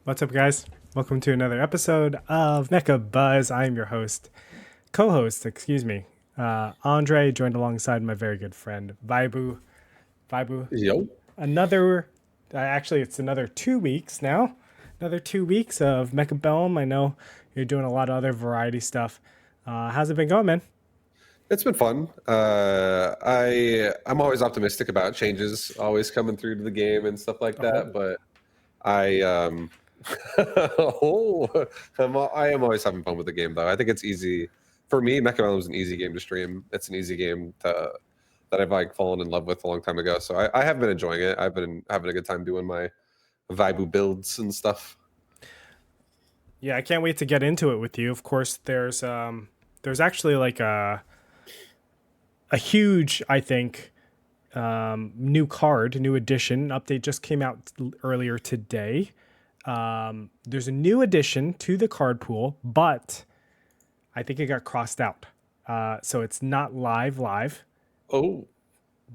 What's up, guys? Welcome to another episode of Mechabuzz. I am your co-host, excuse me, Andre, joined alongside my very good friend Vibu. Vibu, Yo. another. Actually, it's another 2 weeks now. Another 2 weeks of Mechabellum. I know you're doing a lot of other variety stuff. How's it been going, man? It's been fun. I'm always optimistic about changes always coming through to the game and stuff like that. Oh, But I oh, I am always having fun with the game though. I think it's easy for me. Mechabellum is an easy game to stream. It's an easy game that I've like fallen in love with a long time ago. So I have been enjoying it. I've been having a good time doing my Vibu builds and stuff. yeah, I can't wait to get into it with you. Of course, there's actually like a huge, I think, new edition update just came out earlier today. There's a new addition to the card pool, but I think it got crossed out. So it's not live. Oh,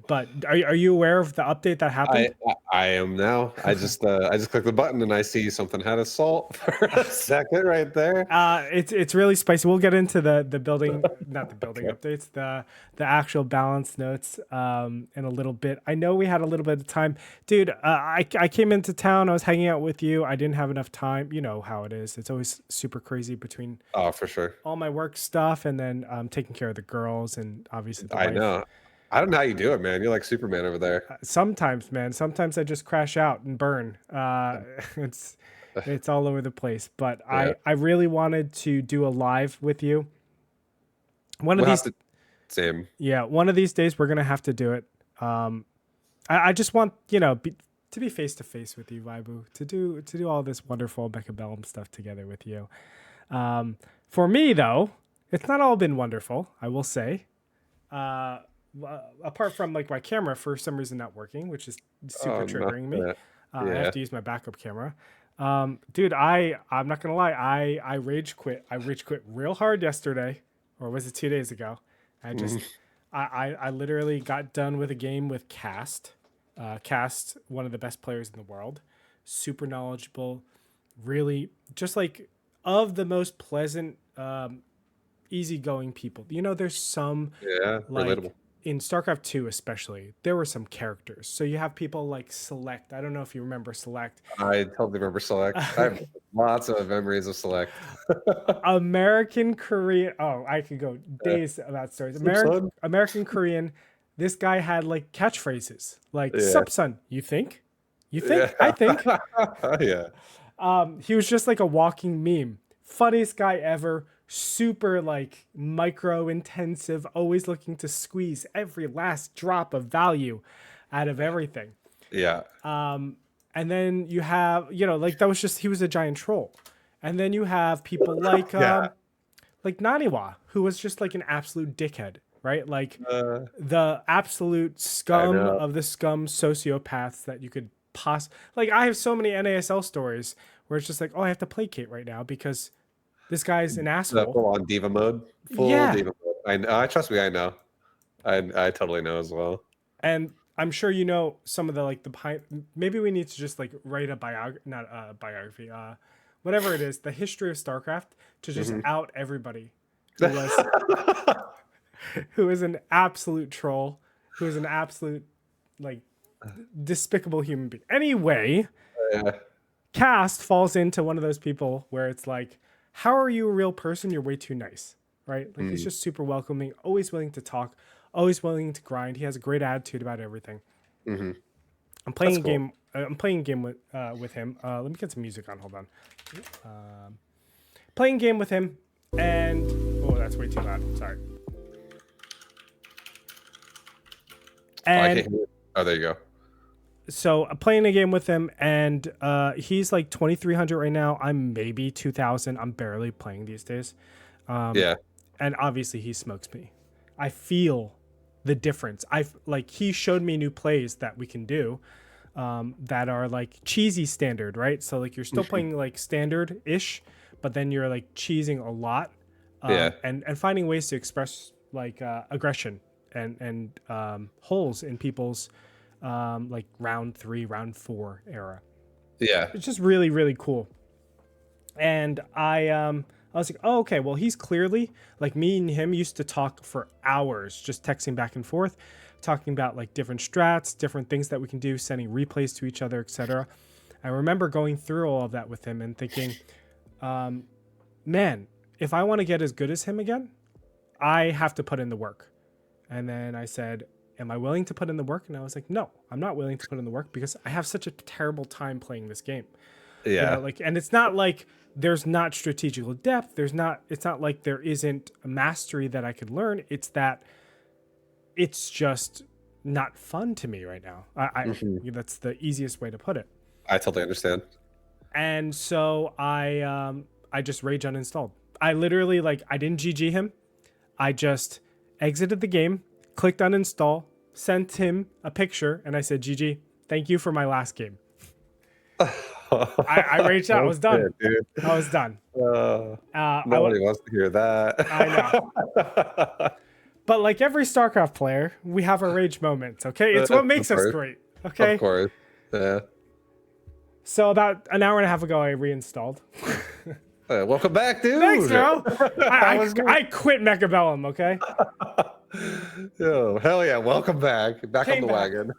But are you aware of the update that I happened? I am now. I just clicked the button and I see something had assault for a second right there. It's really spicy. We'll get into the building, not the building Okay. updates, the actual balance notes in a little bit. I know we had a little bit of time, dude. I came into town. I was hanging out with you. I didn't have enough time. You know how it is. It's always super crazy between Oh, for sure. all my work stuff and then taking care of the girls and obviously the I wife. know. I don't know how you do it, man. You're like Superman over there. Sometimes, man. Sometimes I just crash out and burn. It's it's all over the place. But Yeah. I really wanted to do a live with you. One of We'll have these, to same. yeah, one of these days we're gonna have to do it. I just want to be face to face with you, Vibu, to do all this wonderful Mechabellum stuff together with you. For me though, it's not all been wonderful. I will say. Apart from like my camera for some reason not working, which is super Oh no. triggering me. I have Yeah. to use my backup camera. Dude, I'm not gonna lie. I rage quit. I rage quit real hard yesterday, or was it 2 days ago? I just Mhm. I literally got done with a game with Cast. Cast, one of the best players in the world, super knowledgeable, really just like of the most pleasant, easygoing people. There's some Yeah. like Relatable. in StarCraft 2 especially, there were some characters. So you have people like Select. I don't know if you remember Select. I totally remember Select. I have lots of memories of Select. American Korean. Oh, I could go Yeah. days about stories. Soup, son. American Korean. This guy had like catchphrases like Yeah. "Sup, son? You think? You think? Yeah. I think." Yeah. He was just like a walking meme. Funniest guy ever. Super like micro intensive, always looking to squeeze every last drop of value out of everything. Yeah. And then you have, like that was just he was a giant troll. And then you have people Yeah. like Naniwa, who was just like an absolute dickhead, right? Like Uh, the absolute I scum know. of the scum sociopaths that you could like I have so many NASL stories where it's just like, oh, I have to placate right now because this guy's an The asshole. full on diva mode. Full Yeah. diva mode. I know. I trust me. I know. I totally know as well. And I'm sure you know some of the like the behind. Maybe we need to just like write a biography, not a biography, whatever it is, the history of StarCraft to just Mhm. out everybody who was who is an absolute troll, who is an absolute like despicable human being. Anyway, Yeah. Cast falls into one of those people where it's like, how are you a real person? You're way too nice, right? Like he's Mm, just super welcoming, always willing to talk, always willing to grind. He has a great attitude about everything. mhm. I'm playing That's a cool. game. I'm playing a game with him. Let me get some music on. Hold on. Playing a game with him, and oh, that's way too loud. Sorry. Oh, I And can't hear it. Oh, there you go. so I'm playing a game with him, and he's like 2,300 right now. I'm maybe 2,000. I'm barely playing these days, Yeah. and obviously he smokes me. I feel the difference. He showed me new plays that we can do, that are like cheesy standard, right? So like you're still Mhm. playing like standard ish, but then you're like cheesing a lot, Yeah. and finding ways to express like aggression and holes in people's like round 3, round 4 era. Yeah. It's just really, really cool. And I was like, oh, okay, well, he's clearly like me and him used to talk for hours, just texting back and forth, talking about like different strats, different things that we can do, sending replays to each other, etc. I remember going through all of that with him and thinking, man, if I want to get as good as him again, I have to put in the work. And then I said, am I willing to put in the work? And I was like, no, I'm not willing to put in the work because I have such a terrible time playing this game. Yeah. Like, and it's not like there's not strategical depth. It's not like there isn't a mastery that I could learn. It's that it's just not fun to me right now. That's the easiest way to put it. I totally understand. And so I just rage uninstalled. I literally I didn't GG him. I just exited the game, clicked uninstall, sent him a picture, and I said, GG, thank you for my last game. I raged out. I was done. Dude. I was done. Nobody wants to hear that. I know. But like every StarCraft player, we have our rage moments, okay? It's what makes us great, okay? Of course. Yeah. So about an hour and a half ago, I reinstalled. Welcome back, dude. Thanks, bro. I quit Mechabellum, okay? Yo, hell yeah. Welcome back. Back on the wagon.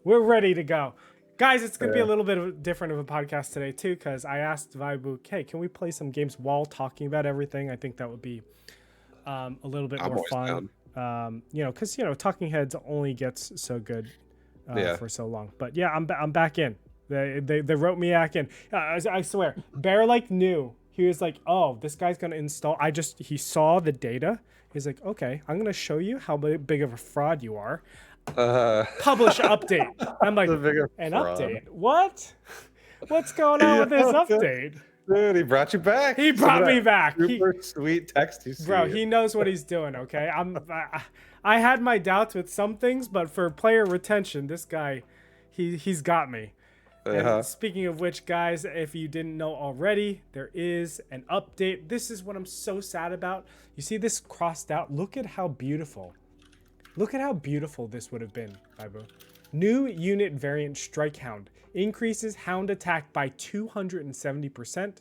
We're ready to go. Guys, it's going to be a little bit different of a podcast today, too, because I asked Vibu, hey, can we play some games while talking about everything? I think that would be a little bit more fun. Because, Talking Heads only gets so good for so long. But, yeah, I'm back in. They wrote me back in. I swear, Bear, knew. He was like, oh, this guy's going to install. He saw the data. He's like, okay, I'm going to show you how big of a fraud you are. Publish update. I'm like, an update? What? What's going on with this update? Dude, he brought you back. He brought me back. Super sweet text. Bro, he knows what he's doing. Okay, I had my doubts with some things, but for player retention, this guy, he's got me. And speaking of which, guys, if you didn't know already, there is an update. This is what I'm so sad about. You see this crossed out? Look at how beautiful. Look at how beautiful this would have been, Bibo. New unit variant Strike Hound increases Hound attack by 270%,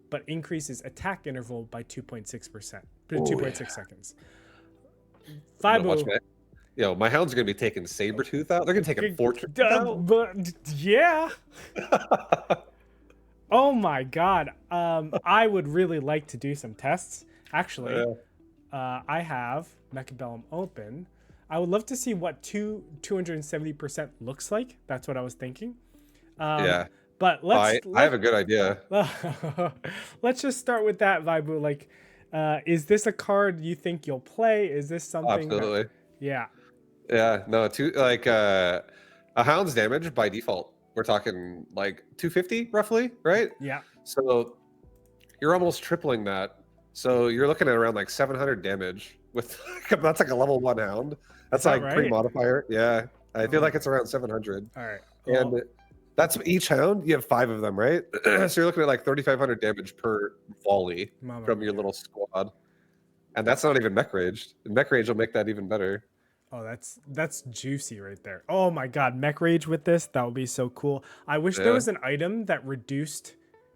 but increases attack interval by 2.6%. 2.6 seconds. Bibo. Yo, my hounds are gonna be taking Sabretooth out. They're gonna take a Fortune out. Yeah. Oh my god. I would really like to do some tests. Actually, I have Mechabellum open. I would love to see what 270% looks like. That's what I was thinking. Yeah. But I have a good idea. Let's just start with that, Vibu. Is this a card you think you'll play? Is this something? Absolutely. Yeah. Yeah. No. A hound's damage by default. We're talking 250 roughly, right? Yeah. So you're almost tripling that. So you're looking at around 700 damage with that's a level 1 hound. That's right? pre-modifier. Yeah. I feel like it's around 700. All right. And that's each hound. You have 5 of them, right? So you're looking at 3,500 damage per volley from your little squad. And that's not even mech raged. Mech rage will make that even better. Oh, that's juicy right there. Oh my god, mech rage with this, that would be so cool. I wish there was an item that reduced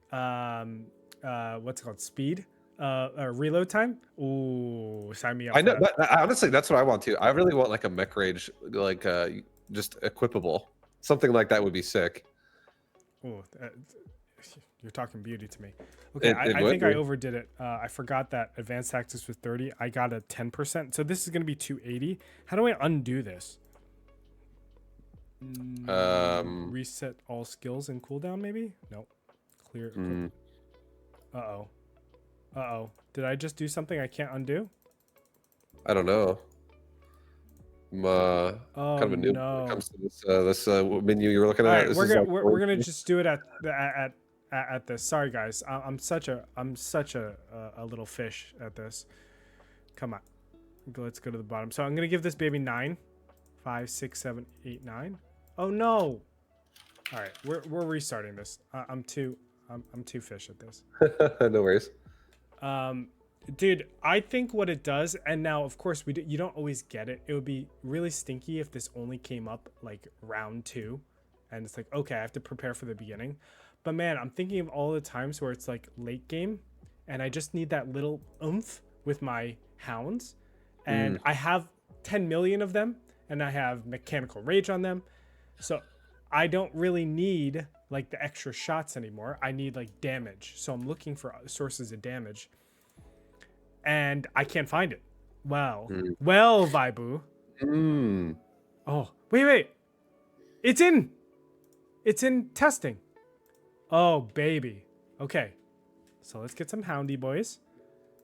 what's it called, speed, reload time. Ooh, sign me up. I know, but honestly, that's what I want too. I really want a mech rage, just equipable. Something like that would be sick. Ooh, you're talking beauty to me. Okay, I think I overdid it. I forgot that advanced tactics was 30. I got a 10%. So this is going to be 280. How do I undo this? Reset all skills and cooldown, maybe? Nope. Clear. Uh-oh. Did I just do something I can't undo? I don't know. Oh, kind of a new no. when it comes to this menu you were looking at. Right, we're gonna just do it at this. Sorry guys, I'm such a little fish at this. Come on, let's go to the bottom. So I'm gonna give this baby 9, 5, 6, 7, 8, 9. Oh no! All right, we're restarting this. I'm too fish at this. No worries. Dude, I think what it does, and now of course you don't always get it. It would be really stinky if this only came up like round 2, and it's like, okay, I have to prepare for the beginning. But man, I'm thinking of all the times where it's like late game, and I just need that little oomph with my hounds, and Mm. I have 10 million of them, and I have mechanical rage on them, so I don't really need like the extra shots anymore. I need like damage, so I'm looking for sources of damage and I can't find it. Well, Mm. well, Vibu. Mm. Oh, wait. It's in. It's in testing. Oh, baby. Okay. So let's get some Houndy boys.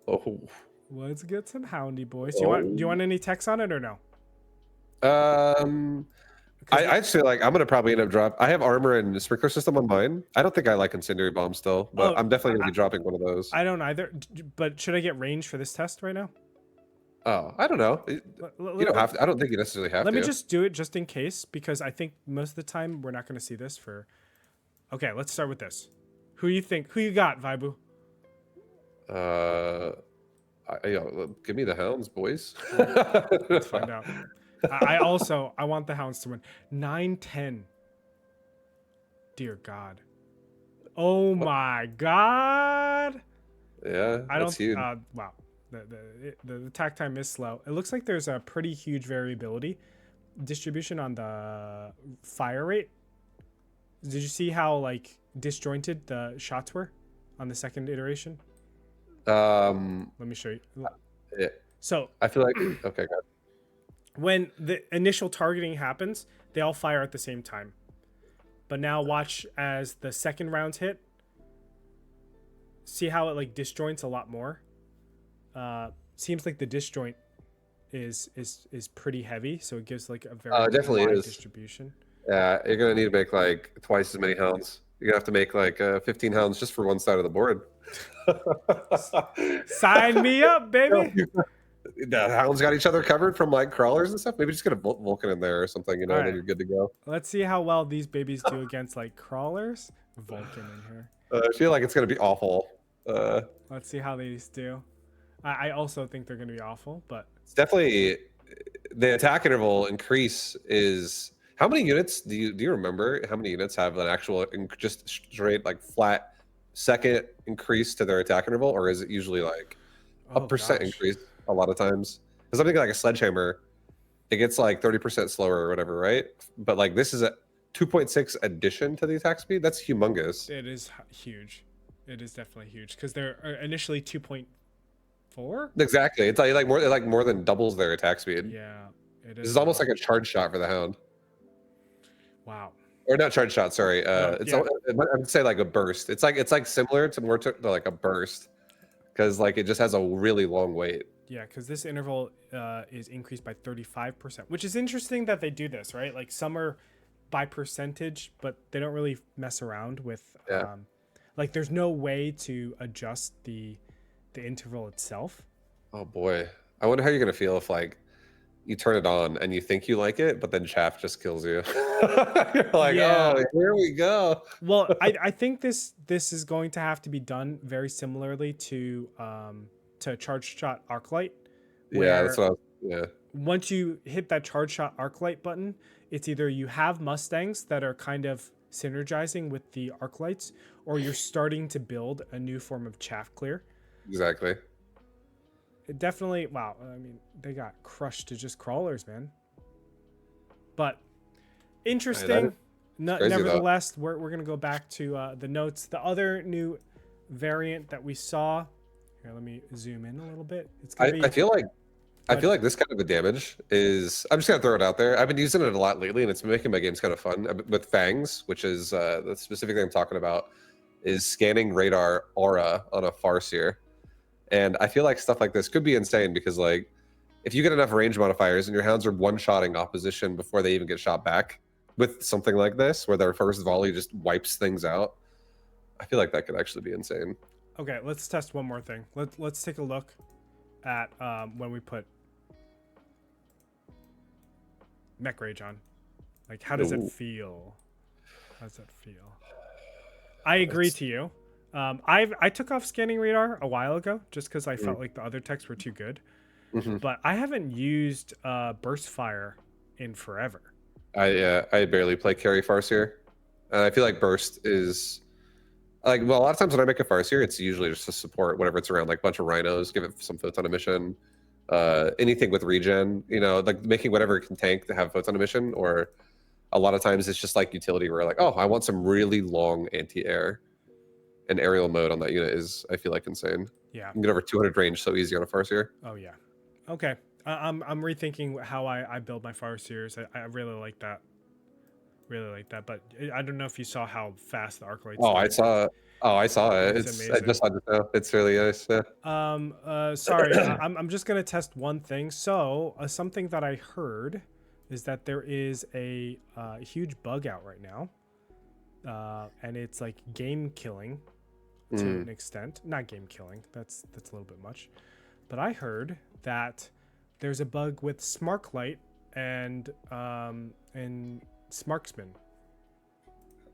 Oh. Let's get some Houndy boys. Do you Oh. want any text on it or no? Um, I feel like I'm gonna probably end up I have armor and sprinkler system on mine. I don't think I like incendiary bomb still, but Oh, I'm definitely gonna be dropping one of those. I don't either. But should I get range for this test right now? Oh, I don't know. You don't have to. I don't think you necessarily have Let me to. just do it just in case, because I think most of the time we're not going to see this for. Okay, let's start with this. Who you think? Who you got, Vibu? Give me the hounds, boys. Let's find out. I want the Hounds to win. 9-10. Dear God. Oh my God. Yeah, I that's don't. huge. Wow. The attack time is slow. It looks like there's a pretty huge variability distribution on the fire rate. Did you see how like disjointed the shots were on the second iteration? Let me show you. Yeah, So I feel like okay, good. when the initial targeting happens, they all fire at the same time. But now watch as the second rounds hit. See how it like disjoints a lot more. Seems like the disjoint is pretty heavy, so it gives like a very It definitely wide is. distribution. Yeah, you're gonna need to make like twice as many hounds. You're gonna have to make like 15 hounds just for one side of the board. Sign me up, baby. The hounds got each other covered from like crawlers and stuff. Maybe just get a Vulcan in there or something, All and then right, you're good to go. let's see how well these babies do against like crawlers. Vulcan in here. I feel like it's gonna be awful. Let's see how these do. I also think they're going to be awful, but It's definitely the attack interval increase is how many units do you remember how many units have an actual just straight like flat second increase to their attack interval, or is it usually like a oh percent gosh. increase a lot of times? Because something like a sledgehammer, it gets like 30% slower or whatever, right? But like this is a 2.6 addition to the attack speed. That's humongous. It is huge. It is definitely huge because they're initially 2.4. Exactly. It's like more than doubles their attack speed. Yeah, it This is. is almost like a charge shot for the hound. Wow. Or not charge shot, sorry. It's yeah. I would say like a burst. It's like similar to more to like a burst, because like it just has a really long wait. Yeah, because this interval is increased by 35%, which is interesting that they do this, right? Like some are by percentage, but they don't really mess around with. Yeah. Like there's no way to adjust the interval itself. Oh boy, I wonder how you're gonna feel if like you turn it on and you think you like it, but then chaff just kills you. You're like, Yeah. oh, here we go. Well, I think this is going to have to be done very similarly to charge shot arc light, Yeah, that's where what I was. Yeah, once you hit that charge shot arc light button, it's either you have Mustangs that are kind of synergizing with the arc lights, or you're starting to build a new form of chaff clear. exactly. It definitely, wow. I mean, they got crushed to just crawlers, man. But interesting. crazy, Nevertheless, we're going to go back to the notes. The other new variant that we saw. Here, let me zoom in a little bit. It's gonna be. I feel like this kind of a damage is. I'm just gonna throw it out there. I've been using it a lot lately, and it's been making my games kind of fun. With fangs, which is the specific thing I'm talking about, is scanning radar aura on a farseer. And I feel like stuff like this could be insane because like if you get enough range modifiers and your hounds are one-shotting opposition before they even get shot back with something like this, where their first volley just wipes things out, I feel like that could actually be insane. Okay, let's test one more thing. Let's take a look at when we put Mech Rage on. Like, how does it feel? How does it feel? I agree to you. I took off scanning radar a while ago just because I felt like the other techs were too good, Mm-hmm. but I haven't used burst fire in forever. I barely play carry Farseer. And I feel like burst is like, well, a lot of times when I make a Farseer, it's usually just to support whatever it's around, like a bunch of rhinos, give it some photon emission, anything with regen, you know, like making whatever it can tank to have photon emission. Or a lot of times it's just like utility where like, oh, I want some really long anti-air, and aerial mode on that unit is, I feel like, insane. Yeah. You can get over 200 range so easy on a Farseer. Oh yeah. Okay. I'm rethinking how I build my Farseers. I really like that. Really like that. But I don't know if you saw how fast the arc lights. Oh, I saw. Oh, I saw it. It's I amazing. just saw it now. It's really nice. Yeah. Sorry. I'm just gonna test one thing. So something that I heard is that there is a huge bug out right now, and it's like game killing to an extent. Not game killing. That's a little bit much. But I heard that there's a bug with Smarklight and Smarksman.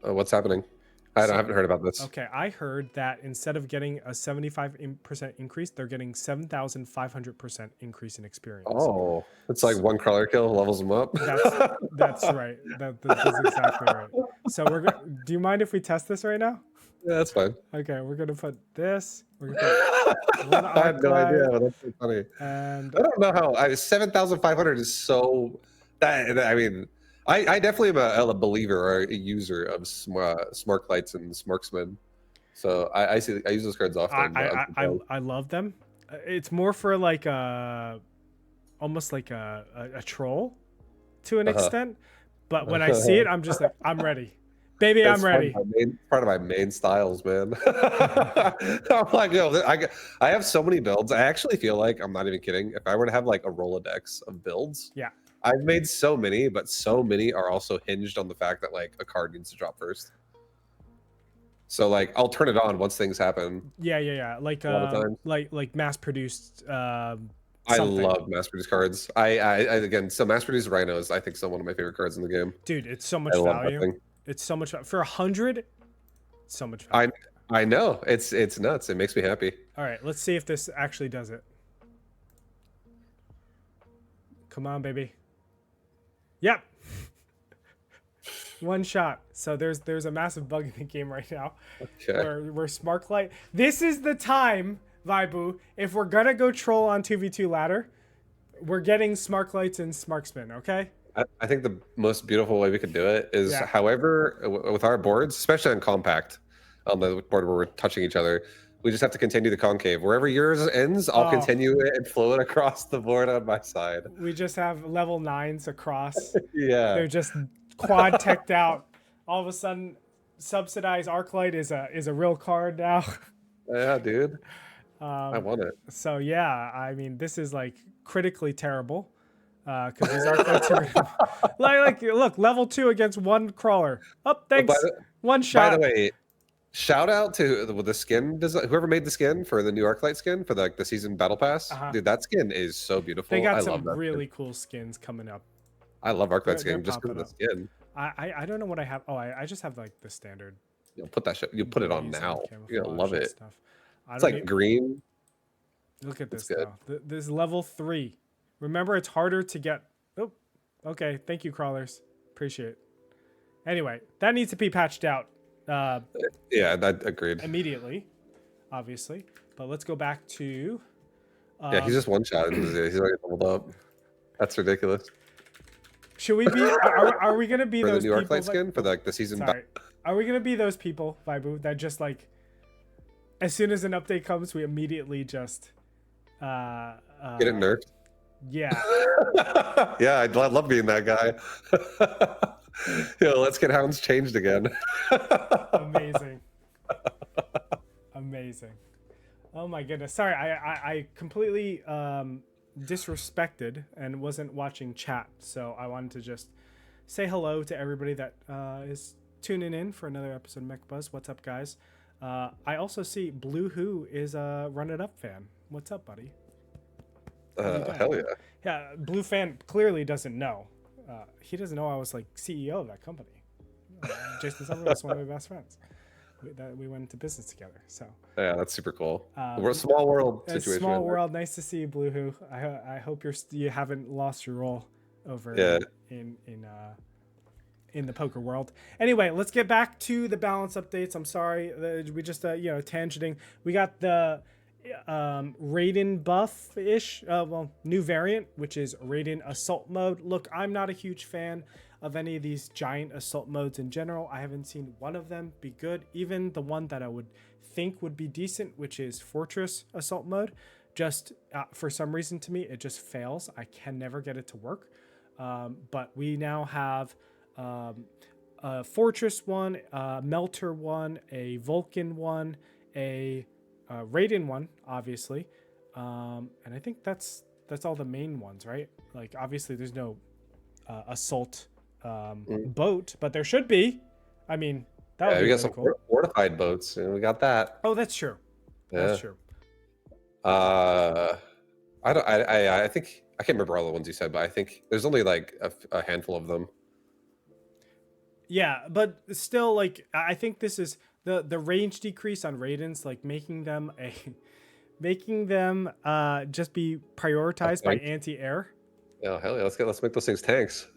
What's happening? I haven't heard about this. Okay, I heard that instead of getting a 75% increase, they're getting 7,500% increase in experience. Oh, it's like one crawler kill levels them up. That's right. That's exactly right. So do you mind if we test this right now? Yeah, that's fine. Okay, we're gonna put this. We're gonna put one I had no idea. But that's so funny. And I don't know how 7,500 is so. I mean, I definitely am a believer or a user of Smark Lights and Smarksman. So I use those cards often. I love them. It's more for like almost like a troll to an extent. But when I see it, I'm just like, I'm ready. Baby, I'm ready. Part of my main styles, man. I'm like, yo, I have so many builds. I actually feel like, I'm not even kidding, if I were to have like a Rolodex of builds, yeah, I've made so many, but so many are also hinged on the fact that like a card needs to drop first. So like I'll turn it on once things happen. Yeah. Like mass produced. I love mass produced cards. I again, so mass produced rhinos, I think, still one of my favorite cards in the game. Dude, it's so much value. It's so much for 100. So much value. I know, it's nuts. It makes me happy. All right, let's see if this actually does it. Come on, baby. Yep. One shot. So there's a massive bug in the game right now. Okay. Where Smarklight. This is the time, Vibu. If we're gonna go troll on 2v2 ladder, we're getting Smarklights and Smarksman. Okay. I think the most beautiful way we could do it is, however, with our boards, especially on compact, on the board where we're touching each other, we just have to continue the concave. Wherever yours ends, I'll continue it and flow it across the board on my side. We just have level 9s across. Yeah. They're just quad teched out. All of a sudden, subsidized Arclight is a real card now. Yeah, dude. I want it. So yeah, I mean, this is like critically terrible. Because these Arclights are like look, level 2 against one crawler. Oh, thanks. One shot. By the way, shout out to the skin design, whoever made the skin for the new Arclight skin for the season battle pass. Dude, that skin is so beautiful. They got some really cool skins coming up. I love Arclight skin just because of the skin. I don't know what I have. Oh, I just have like the standard. You'll put that shit. You put it on now. You're gonna love it. Stuff. It's like green. Look at this though. This is level 3. Remember, it's harder to get. Oh, okay. Thank you, crawlers. Appreciate it. Anyway, that needs to be patched out. Yeah, that agreed. Immediately, obviously. But let's go back to. Yeah, he's just one shot. He's already leveled up. That's ridiculous. Should we be? Are we gonna be for those the new people? Arclight skin for the season? Sorry. Are we gonna be those people, Vibu, that just like, as soon as an update comes, we immediately just get it nerfed? Yeah. Yeah, I'd love being that guy. Yo, let's get Hounds changed again. Amazing. Amazing. Oh my goodness. Sorry, I completely disrespected and wasn't watching chat, so I wanted to just say hello to everybody that is tuning in for another episode of Mechabuzz. What's up, guys? I also see Blue Who is a Run It Up fan. What's up, buddy? Hell yeah. Yeah, Blue fan clearly doesn't know. He doesn't know I was like CEO of that company. Jason Summer was one of my best friends. we went into business together. So Yeah, that's super cool. We're a small world a situation. small right there. world. Nice to see you, Bluehoo. I hope you haven't lost your role over Yeah. in the poker world. Anyway, let's get back to the balance updates. I'm sorry, we just tangenting. We got the Raiden buff ish, new variant, which is Raiden Assault Mode. Look, I'm not a huge fan of any of these giant assault modes in general. I haven't seen one of them be good. Even the one that I would think would be decent, which is Fortress Assault Mode, just for some reason to me it just fails. I can never get it to work. But we now have a Fortress one, a Melter one, a Vulcan one, a Raiden one, obviously, and I think that's all the main ones, right? Like obviously there's no assault boat, but there should be. I mean, that would Yeah, be we got really some cool. fortified boats, and we got that. Oh, that's true. Yeah. That's true. I don't. I think I can't remember all the ones you said, but I think there's only like a handful of them. Yeah, but still, like I think this is the range decrease on Raidens, like making them just be prioritized by anti-air. Oh hell yeah! Let's make those things tanks.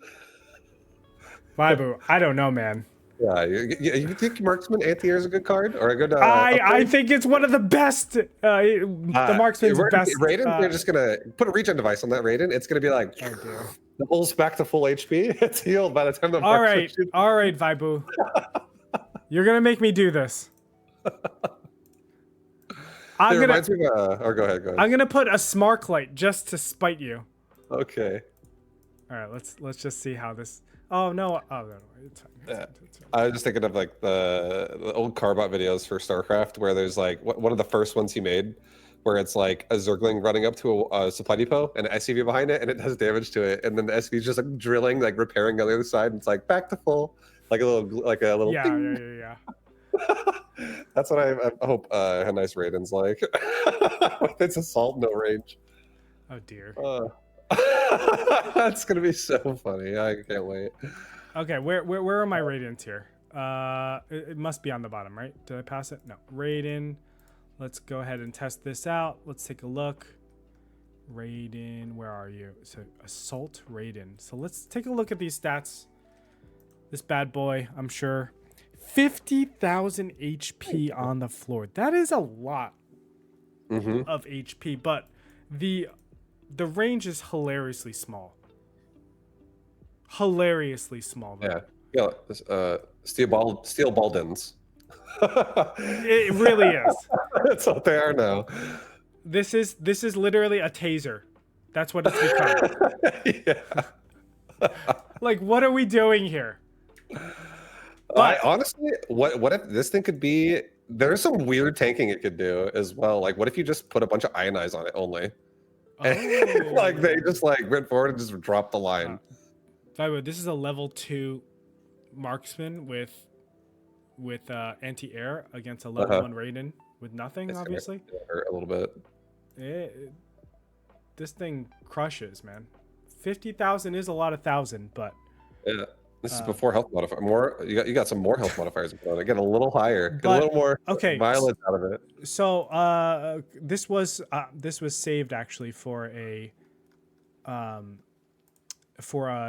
Vibu, I don't know, man. Yeah, you think Marksman Anti-Air is a good card or a good? I think it's one of the best. The Marksman's best. Raiden, they're just gonna put a regen device on that Raiden. It's gonna be like the bull's back to full HP. It's healed by the time the Marksman. All right, Vibu. You're gonna make me do this. Reminds me of, or go ahead. I'm gonna put a Smark Light just to spite you. Okay. All right, let's just see how this. Oh no! Oh no! It's fine. Yeah. I was just thinking of like the old Carbot videos for StarCraft, where there's like one of the first ones he made, where it's like a Zergling running up to a supply depot and an SCV behind it, and it does damage to it, and then the SCV is just like drilling, like repairing on the other side, and it's like back to full, like a little. Yeah. That's what I hope a nice Raiden's like. With its assault, no range. Oh dear. That's gonna be so funny. I can't wait. Okay, where are my Raidens here? It must be on the bottom, right? Did I pass it? No. Raiden. Let's go ahead and test this out. Let's take a look. Raiden, where are you? So Assault Raiden. So let's take a look at these stats. This bad boy, I'm sure. 50,000 HP on the floor. That is a lot of HP, but the range is hilariously small. Hilariously small. Though. Yeah. Steel Baldens. It really is. That's what they are now. This is literally a taser. That's what it's become. Yeah. Like, what are we doing here? But honestly, what if this thing could be? There's some weird tanking it could do as well. Like, what if you just put a bunch of ionize on it only? Oh. Like they just like went forward and just dropped the line. By the way, this is a level 2 marksman with anti-air against a level 1 Raiden with nothing. It's obviously hurt a little bit. This thing crushes, man. 50,000 is a lot of thousand, but yeah. This is before health modifier. More, you got some more health modifiers. Get a little higher, get a little more mileage out of it. So this was saved actually for a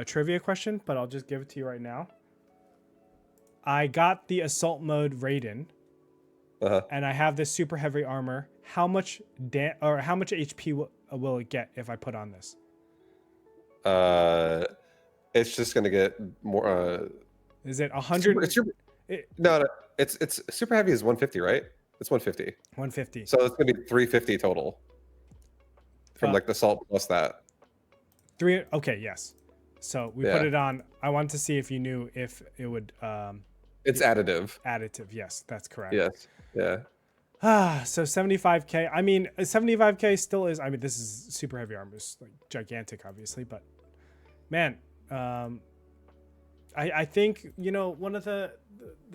trivia question, but I'll just give it to you right now. I got the assault mode Raiden, and I have this super heavy armor. How much HP will it get if I put on this? It's just gonna get more. Is it 100? No, it's super heavy is 150, right? It's 150. 150. So it's gonna be 350 total. From like the salt plus that. Okay, yes. So we put it on. I wanted to see if you knew if it would. It's additive. Additive, yes, that's correct. Yes. Yeah. So 75k. I mean, 75k still is. I mean, this is super heavy armor, it's like gigantic, obviously, but man. I think, one of the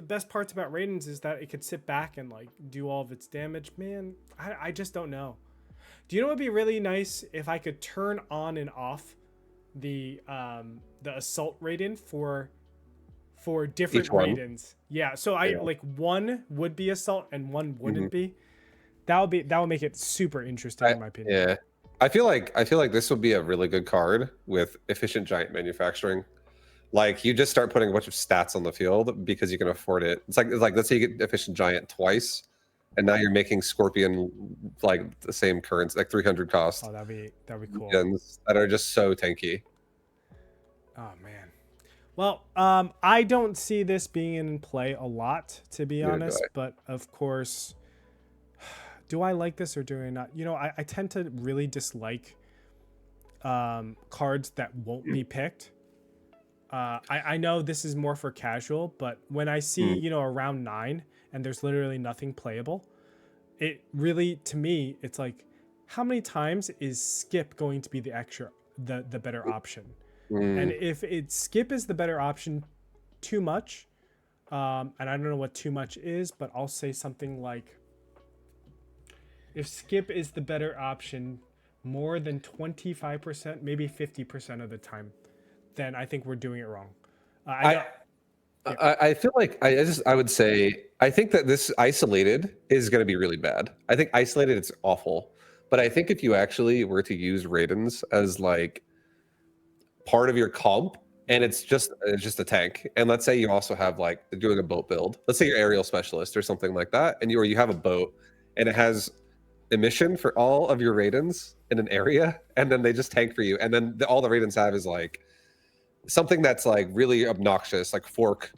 best parts about Raidens is that it could sit back and like do all of its damage. Man, I just don't know. Do you know what would be really nice if I could turn on and off the assault Raiden for for different Each one. Raidens. Yeah, so I Yeah. like one would be assault and one Mhm. wouldn't be. That would make it super interesting in my opinion. Yeah. I feel like this would be a really good card with efficient giant manufacturing. Like you just start putting a bunch of stats on the field because you can afford it. It's like let's say you get efficient giant twice, and now you're making Scorpion like the same currency, like 300 cost Oh, that'd be cool. gens that are just so tanky. Oh man. Well, I don't see this being in play a lot, to be Neither do honest. But of course, do I like this or do I not? You know, I tend to really dislike cards that won't be picked. I know this is more for casual, but when I see, Mm. you know, around 9 and there's literally nothing playable, it really, to me, it's like, how many times is skip going to be the better option? And Mm. if skip is the better option too much, and I don't know what too much is, but I'll say something like, if skip is the better option more than 25%, maybe 50% of the time, then I think we're doing it wrong. I know. I feel like I would say I think that this isolated is going to be really bad. I think isolated it's awful, but I think if you actually were to use Raidens as like part of your comp and it's just a tank, and let's say you also have like doing a boat build. Let's say you're aerial specialist or something like that, and you have a boat and it has emission for all of your Raidens in an area, and then they just tank for you, and then all the Raidens have is like something that's like really obnoxious, like fork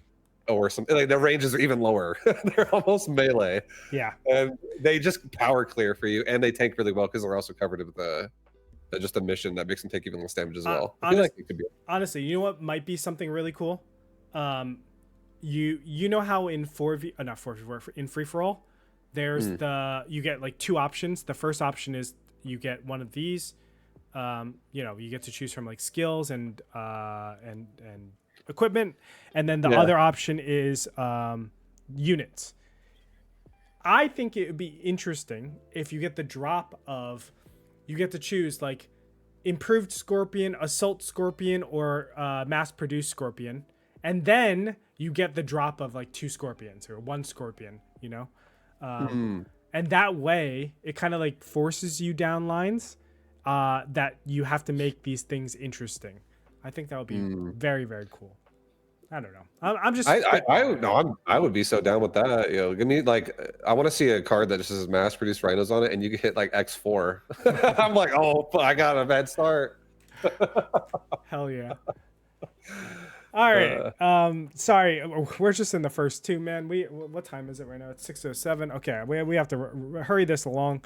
or something. Like their ranges are even lower. They're almost melee, Yeah. and they just power clear for you, and they tank really well because they're also covered with just a mission that makes them take even less damage as well. I feel like it could be. Honestly, you know what might be something really cool? You know how in 4v not 4v4 in free for all, there's you get like two options. The first option is you get one of these. You know, you get to choose from like skills and equipment, and then the other option is units. I think it would be interesting if you get the drop of, you get to choose like improved Scorpion, assault Scorpion, or mass produced Scorpion, and then you get the drop of like 2 Scorpions or 1 Scorpion, you know, and that way it kind of like forces you down lines that you have to make these things interesting. I think that would be very, very cool. I don't know. I'm just. I would be so down with that. You know, give me like I want to see a card that just says mass produced rhinos on it, and you can hit like X4. I'm like, oh, I got a bad start. Hell yeah. All right. Sorry, we're just in the first 2, man. What time is it right now? It's 6:07. Okay, we have to hurry this along.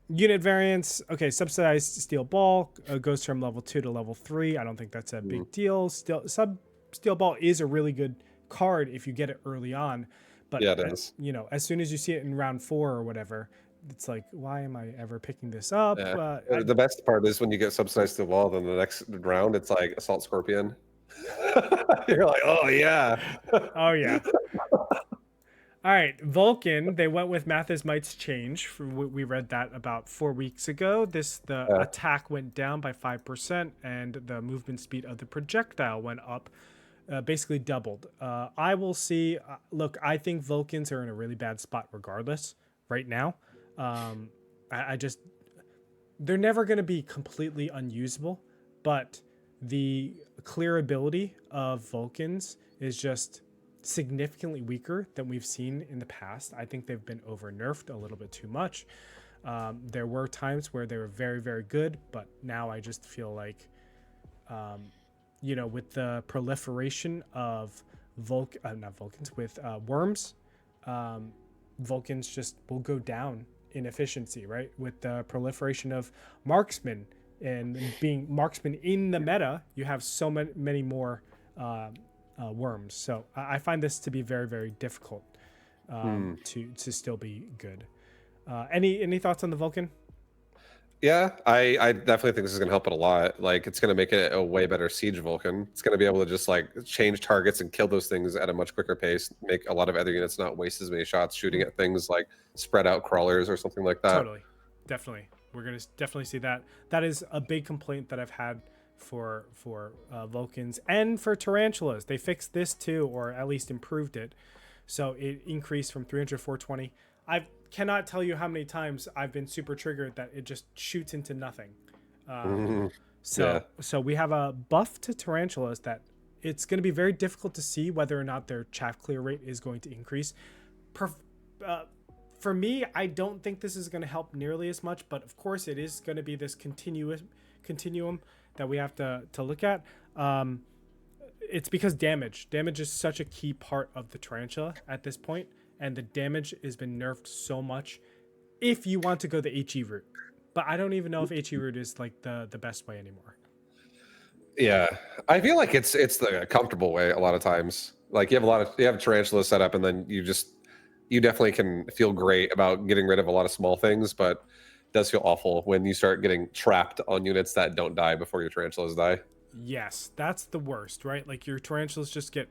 Unit variants. Okay, subsidized steel ball goes from level 2 to level 3. I don't think that's a big deal. Steel ball is a really good card if you get it early on, but Yeah, it is. you know, as soon as you see it in round 4 or whatever, it's like, why am I ever picking this up? Yeah. The best part is when you get subsidized to the wall, then the next round it's like assault scorpion. You're like, oh yeah. Oh yeah. All right, Vulcan. They went with Mathis Might's change. We read that about 4 weeks ago. The attack went down by 5%, and the movement speed of the projectile went up, basically doubled. I will see. Look, I think Vulcans are in a really bad spot regardless right now. I just, they're never going to be completely unusable, but the clear ability of Vulcans is just significantly weaker than we've seen in the past. I think they've been over nerfed a little bit too much. There were times where they were very, very good, but now I just feel like, you know, with the proliferation of worms, Vulcans just will go down in efficiency, right? With the proliferation of marksmen and being marksman in the meta, you have so many more worms. So I find this to be very, very difficult to still be good. Any thoughts on the Vulcan? Yeah, I definitely think this is going to help it a lot. Like, it's going to make it a way better siege Vulcan. It's going to be able to just like change targets and kill those things at a much quicker pace. Make a lot of other units not waste as many shots shooting at things like spread out crawlers or something like that. Totally, definitely. We're going to definitely see that. That is a big complaint that I've had for Vulcans and for tarantulas. They fixed this too, or at least improved it. So it increased from 300 to 420. I cannot tell you how many times I've been super triggered that it just shoots into nothing. Mhm. Yeah. So we have a buff to tarantulas that it's going to be very difficult to see whether or not their chaff clear rate is going to increase. Uh, for me, I don't think this is going to help nearly as much, but of course it is going to be this continuum that we have to look at. It's because damage is such a key part of the tarantula at this point, and the damage has been nerfed so much if you want to go the HE route. But I don't even know if HE route is like the best way anymore. Yeah, I feel like it's the comfortable way a lot of times. Like you have tarantula set up, and then you definitely can feel great about getting rid of a lot of small things, but it does feel awful when you start getting trapped on units that don't die before your tarantulas die. Yes, that's the worst, right? Like your tarantulas just get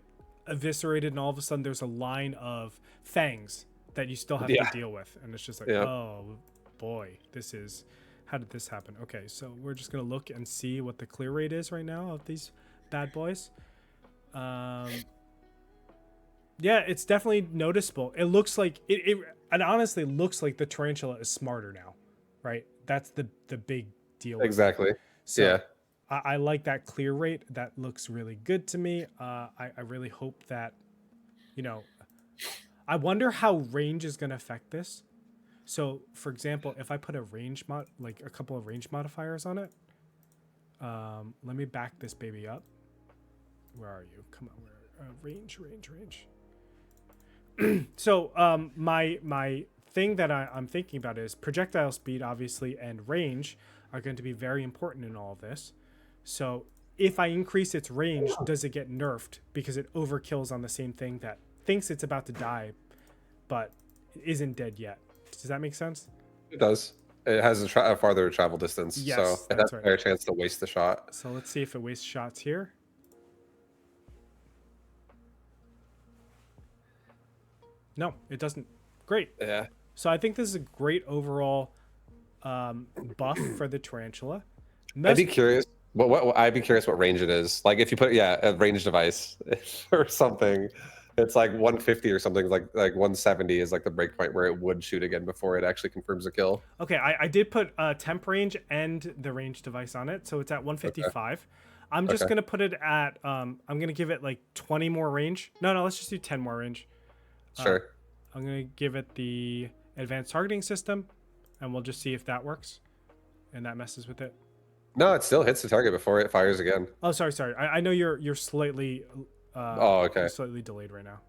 eviscerated, and all of a sudden there's a line of fangs that you still have to Yeah, deal with, and it's just like, yeah. oh boy, this is how did this happen? Okay, so we're just gonna look and see what the clear rate is right now of these bad boys. Yeah, it's definitely noticeable. It looks like it honestly looks like the tarantula is smarter now, right? That's the big deal with it. Exactly. So Yeah. I like that clear rate. That looks really good to me. I really hope that, you know, I wonder how range is going to affect this. So, for example, if I put a range like a couple of range modifiers on it, let me back this baby up. Where are you? Come on, range. So, my thing that I'm thinking about is projectile speed, obviously, and range are going to be very important in all of this. So if I increase its range, does it get nerfed because it overkills on the same thing that thinks it's about to die, but isn't dead yet? Does that make sense? It does. It has a farther travel distance, so Yes, it has that's a right. better chance to waste the shot. So let's see if it wastes shots here. No, it doesn't. Great. Yeah. So I think this is a great overall buff for the tarantula. I'd be curious. I'd be curious what range it is. Like if you put a range device or something, it's like 150 or something. Like 170 is like the breakpoint where it would shoot again before it actually confirms a kill. Okay, I did put temp range and the range device on it, so it's at Okay. 155. I'm just Okay. gonna put it at I'm gonna give it like 20 more range. No, let's just do 10 more range. Sure. I'm gonna give it the advanced targeting system, and we'll just see if that works, and that messes with it. No, it still hits the target before it fires again. Oh, sorry. I know you're slightly Oh, okay. you're slightly delayed right now.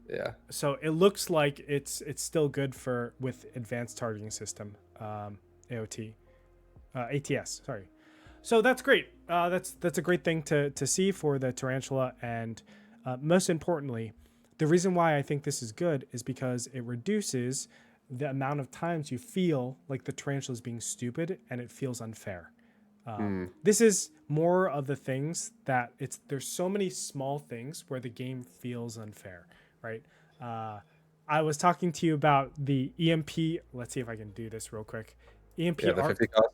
Yeah. So it looks like it's still good with advanced targeting system, AOT, ATS. Sorry. So that's great. That's a great thing to see for the tarantula, and most importantly, the reason why I think this is good is because it reduces the amount of times you feel like the tarantula is being stupid and it feels unfair. This is more of the things that there's so many small things where the game feels unfair, right? I was talking to you about the EMP. Let's see if I can do this real quick. EMP Yeah, the 50 cost.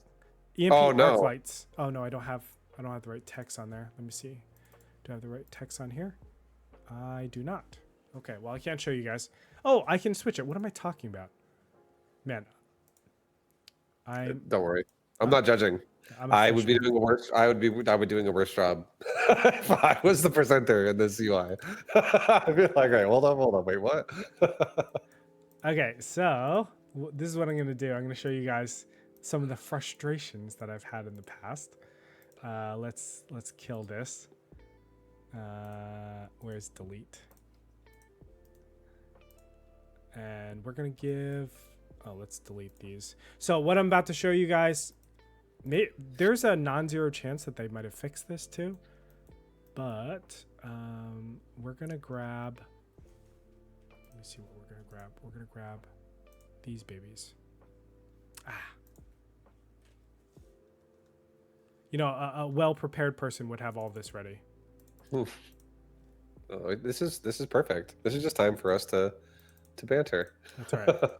EMP Oh, arc no. lights. Oh no, I don't have the right text on there. Let me see. Do I have the right text on here? I do not. Okay, well I can't show you guys. Oh, I can switch it. What am I talking about? Man. Don't worry. I'm not judging. I'm I would be official. doing a worse. I would be doing a worse job if I was the presenter in this UI. I'd be like, okay, hold on, wait, what? Okay, so this is what I'm going to do. I'm going to show you guys some of the frustrations that I've had in the past. Let's kill this. Where's delete? And we're going to give... Oh, let's delete these. So what I'm about to show you guys, there's a non-zero chance that they might have fixed this too. But we're going to grab... Let me see what we're going to grab. We're going to grab these babies. You know, a well-prepared person would have all this ready. Oof. Oh, this is perfect. This is just time for us to banter. That's all right.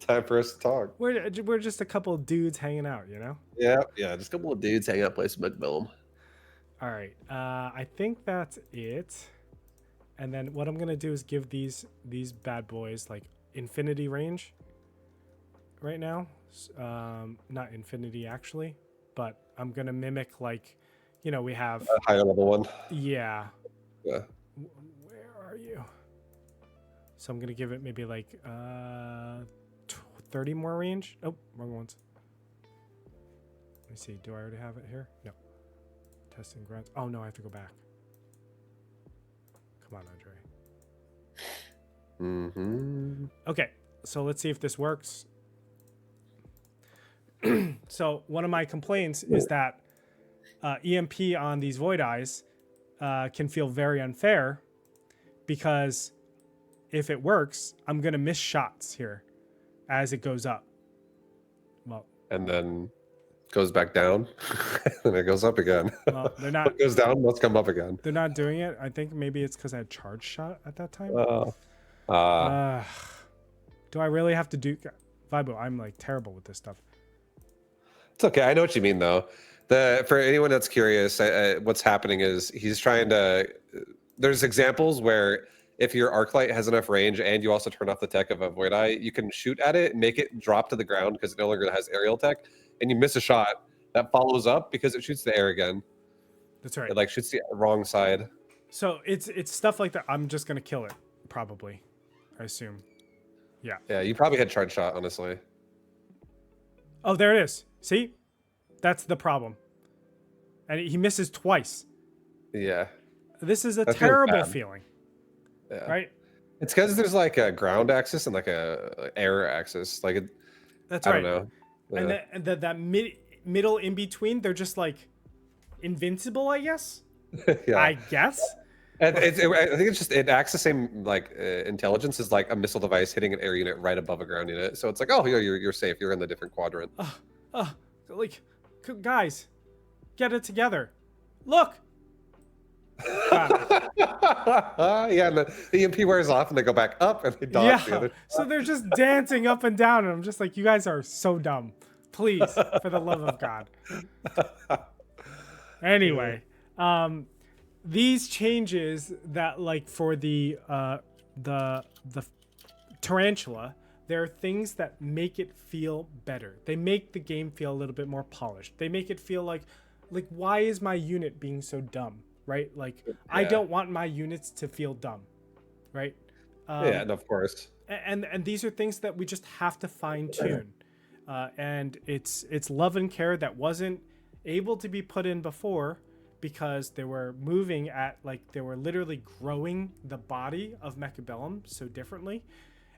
Time for us to talk. We're just a couple of dudes hanging out, you know? Yeah, just a couple of dudes hanging out, play some Mechabellum. All right. I think that's it. And then what I'm gonna do is give these bad boys like infinity range right now. Not infinity actually, but I'm gonna mimic like, we have. A higher level one. Yeah. Yeah. Where are you? So I'm gonna give it maybe like 30 more range. Oh, wrong ones. Let me see. Do I already have it here? No. Testing grounds. Oh no, I have to go back. Come on, Andre. Mm-hmm. Okay, so let's see if this works. So one of my complaints is that EMP on these Void Eyes can feel very unfair because if it works, I'm gonna miss shots here as it goes up. Well, And then goes back down, and it goes up again. well, they're not. What goes down must come up again. They're not doing it. I think maybe it's because I had charge shot at that time. Do I really have to do Vibo? I'm like terrible with this stuff. It's okay. I know what you mean, though. For anyone that's curious, what's happening is he's trying to. There's examples where if your arc light has enough range and you also turn off the tech of a void eye, you can shoot at it, make it drop to the ground because it no longer has aerial tech, and you miss a shot that follows up because it shoots the air again. That's right. It like shoots the wrong side. So it's stuff like that. I'm just gonna kill it, probably. I assume. Yeah. Yeah, you probably had charge shot, honestly. Oh, there it is. See, that's the problem. And he misses twice. Yeah. This is a That feels terrible bad. feeling, Yeah. right? It's because there's like a ground axis and like a air axis. Like it, That's I right. don't know. And that middle in between, they're just like invincible, I guess. Yeah. I guess. And I think it's just it acts the same like intelligence as like a missile device hitting an air unit right above a ground unit. So it's like, oh, you're safe. You're in the different quadrant. Like, guys, get it together. Look. God. Yeah, and the EMP wears off and they go back up and they dodge the other. So they're just dancing up and down, and I'm just like, you guys are so dumb. Please, for the love of God. Anyway, these changes that like for the tarantula, there are things that make it feel better. They make the game feel a little bit more polished. They make it feel like why is my unit being so dumb, right? Like I don't want my units to feel dumb, right? Yeah, and of course. And these are things that we just have to fine tune, and it's love and care that wasn't able to be put in before because they were moving at they were literally growing the body of Mechabellum so differently.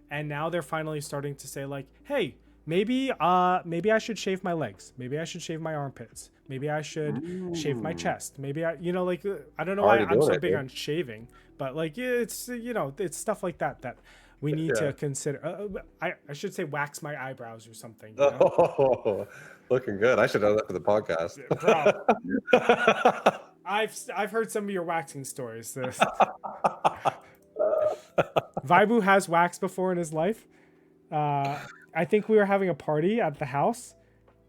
And now they're finally starting to say like, hey, maybe I should shave my legs. Maybe I should shave my armpits. Maybe I should shave my chest. Maybe I don't know why I'm so big on shaving, but like it's it's stuff like that that we need to consider. I should say wax my eyebrows or something. You know? Oh, looking good. I should know that for the podcast. Bro, I've heard some of your waxing stories. Vibu has waxed before in his life. I think we were having a party at the house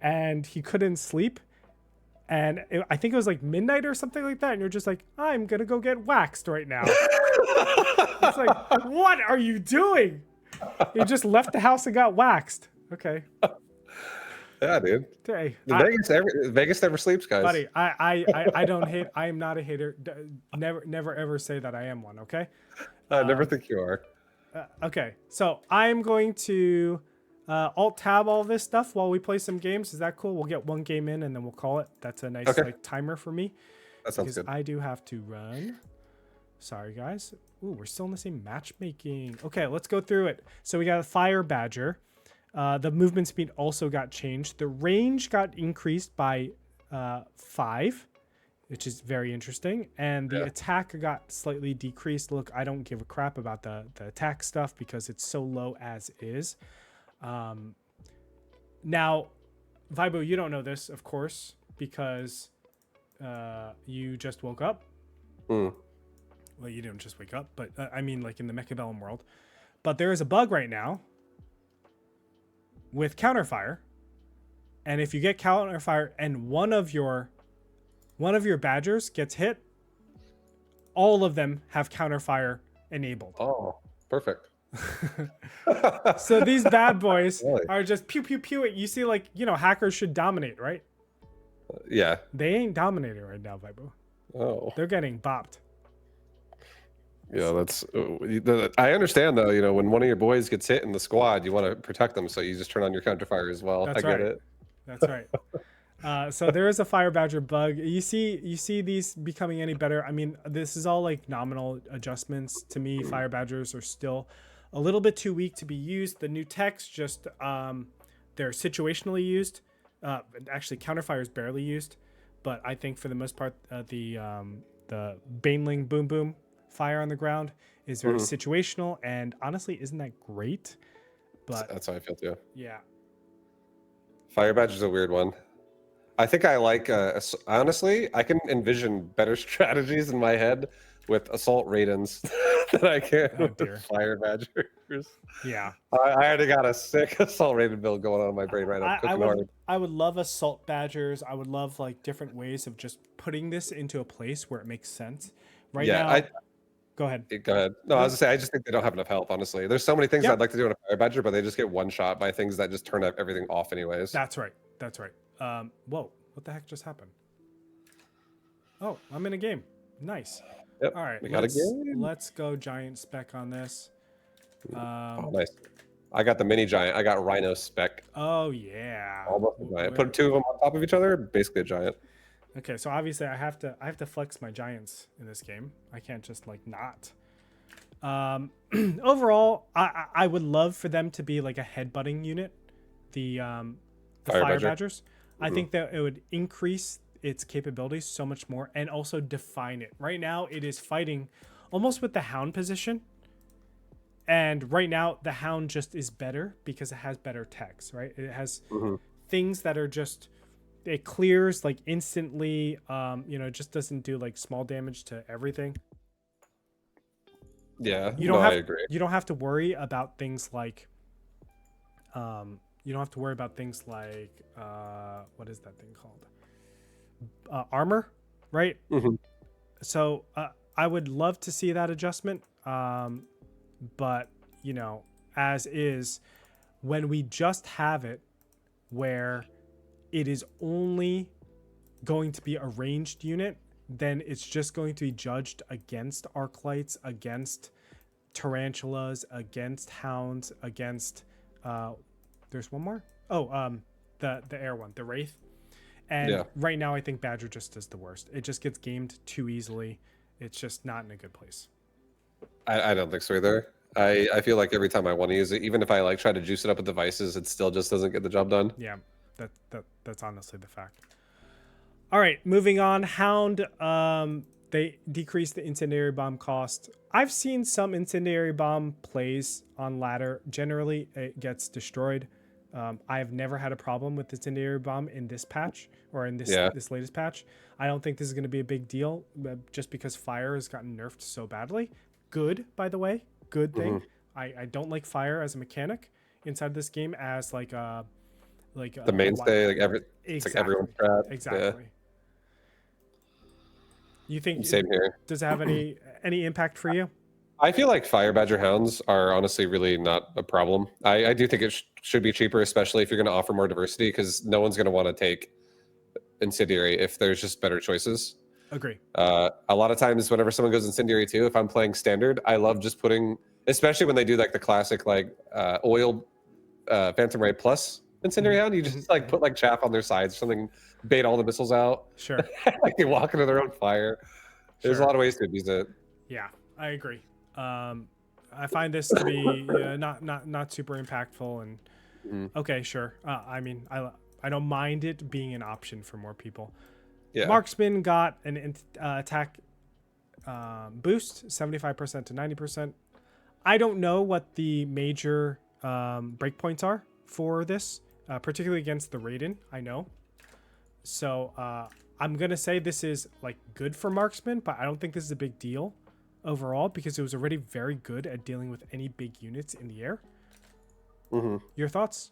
and he couldn't sleep. And I think it was like midnight or something like that. And you're just like, I'm going to go get waxed right now. It's like, what are you doing? You just left the house and got waxed. Okay. Yeah, dude. Hey, Vegas never sleeps, guys. Buddy, I don't hate. I am not a hater. Never ever say that I am one. Okay. I never think you are. Okay, so I'm going to alt tab all this stuff while we play some games. Is that cool? We'll get one game in and then we'll call it. That's a nice timer for me. That sounds good. I do have to run. Sorry, guys. Ooh, we're still in the same matchmaking. Okay, let's go through it. So we got a Fire Badger. The movement speed also got changed. The range got increased by 5, which is very interesting. And the attack got slightly decreased. Look, I don't give a crap about the attack stuff because it's so low as is. Now, Vibo, you don't know this, of course, because you just woke up. Well, you didn't just wake up, but I mean like in the Mechabellum world. But there is a bug right now with counterfire. And if you get counterfire and one of your One of your badgers gets hit, all of them have counterfire enabled. Oh, perfect. So these bad boys Really? are just pew pew pew. You see, like, hackers should dominate, right? Yeah. They ain't dominating right now, Vibu. Oh. They're getting bopped. Yeah, that's. I understand though. When one of your boys gets hit in the squad, you want to protect them, so you just turn on your counterfire as well. That's I get right. it. That's right. So there is a fire badger bug. You see these becoming any better? I mean, this is all like nominal adjustments. To me, fire badgers are still a little bit too weak to be used. The new techs just they're situationally used. Actually, counterfire is barely used, but I think for the most part, the Baneling boom boom fire on the ground is very situational, and honestly, isn't that great? But That's how I feel too. yeah. Fire badge is a weird one. I think I like. Honestly, I can envision better strategies in my head with assault Raidens than I can with fire badgers. Yeah. I already got a sick assault Raiden build going on in my brain right now. I would love assault badgers. I would love like different ways of just putting this into a place where it makes sense. Right now, go ahead. Go ahead. No, I was gonna say I just think they don't have enough health. Honestly, there's so many things I'd like to do in a fire badger, but they just get one shot by things that just turn everything off anyways. That's right. That's right. Whoa, what the heck just happened? Oh, I'm in a game. Nice. Yep, all right, we got a game. Let's go giant spec on this. Oh, nice. I got the mini giant. I got Rhino spec. Oh yeah. Almost a giant. Put two of them on top of each other, basically a giant. Okay, so obviously I have to flex my giants in this game. I can't just like not. Overall, I would love for them to be like a headbutting unit. The fire badgers. I think that it would increase its capabilities so much more and also define it. Right now it is fighting almost with the hound position. And right now the hound just is better because it has better techs, right? It has things that are just, it clears like instantly. It just doesn't do like small damage to everything. Yeah, I agree. You don't have to worry about things like what is that thing called? Armor, right? So I would love to see that adjustment. But as is, when we just have it where it is only going to be a ranged unit, then it's just going to be judged against arclights, against tarantulas, against hounds, against there's one more. The air one, the wraith. And right now I think badger just does the worst. It just gets gamed too easily. It's just not in a good place. I don't think so either. I feel like every time I want to use it, even if I like try to juice it up with devices, it still just doesn't get the job done. Yeah, that's honestly the fact. All right, moving on. Hound, they decrease the incendiary bomb cost. I've seen some incendiary bomb plays on ladder. Generally, it gets destroyed. I have never had a problem with incendiary bomb in this patch or in this latest patch. I don't think this is going to be a big deal just because fire has gotten nerfed so badly. Good, by the way. Good thing. I don't like fire as a mechanic inside this game as like the mainstay, it's like everyone's strat. Exactly. Yeah. You think same here? Does it have any impact for you? I feel like fire badger hounds are honestly really not a problem. I do think it should be cheaper, especially if you're going to offer more diversity, because no one's going to want to take incendiary if there's just better choices. Agree. A lot of times whenever someone goes incendiary too, if I'm playing standard, I love just putting, especially when they do like the classic oiled Phantom Ray plus incendiary hound, you just like put like chaff on their sides or something, bait all the missiles out. Sure. Like they walk into their own fire. There's a lot of ways to abuse it. Yeah, I agree. I find this to be not super impactful, and okay, sure. I mean, I don't mind it being an option for more people. Yeah. Marksman got an attack boost, 75% to 90%. I don't know what the major breakpoints are for this, particularly against the Raiden. I know, so I'm gonna say this is like good for Marksman, but I don't think this is a big deal overall because it was already very good at dealing with any big units in the air. Your thoughts?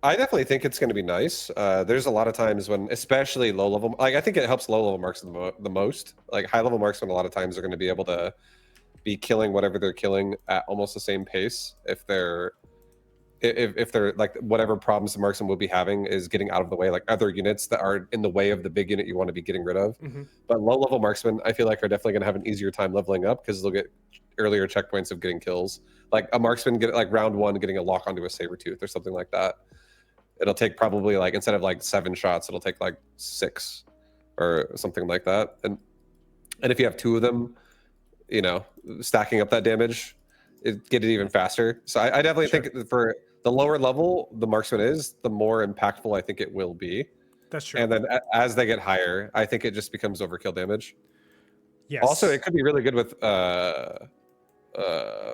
I definitely think it's going to be nice. There's a lot of times when, especially low level, like I think it helps low level marksmen the most. Like high level marksmen, a lot of times are going to be able to be killing whatever they're killing at almost the same pace if they're like whatever problems the marksman will be having is getting out of the way, like other units that are in the way of the big unit you want to be getting rid of. Mm-hmm. But low level marksmen, I feel like, are definitely going to have an easier time leveling up because they'll get earlier checkpoints of getting kills. Like a marksman get like round one getting a lock onto a saber tooth or something like that. It'll take probably like instead of like 7 shots, it'll take like 6 or something like that. And if you have 2 of them, you know, stacking up that damage, get it even faster. So I definitely think for the lower level the marksman is, the more impactful I think it will be. That's true. And then as they get higher, I think it just becomes overkill damage. Yes. Also, it could be really good with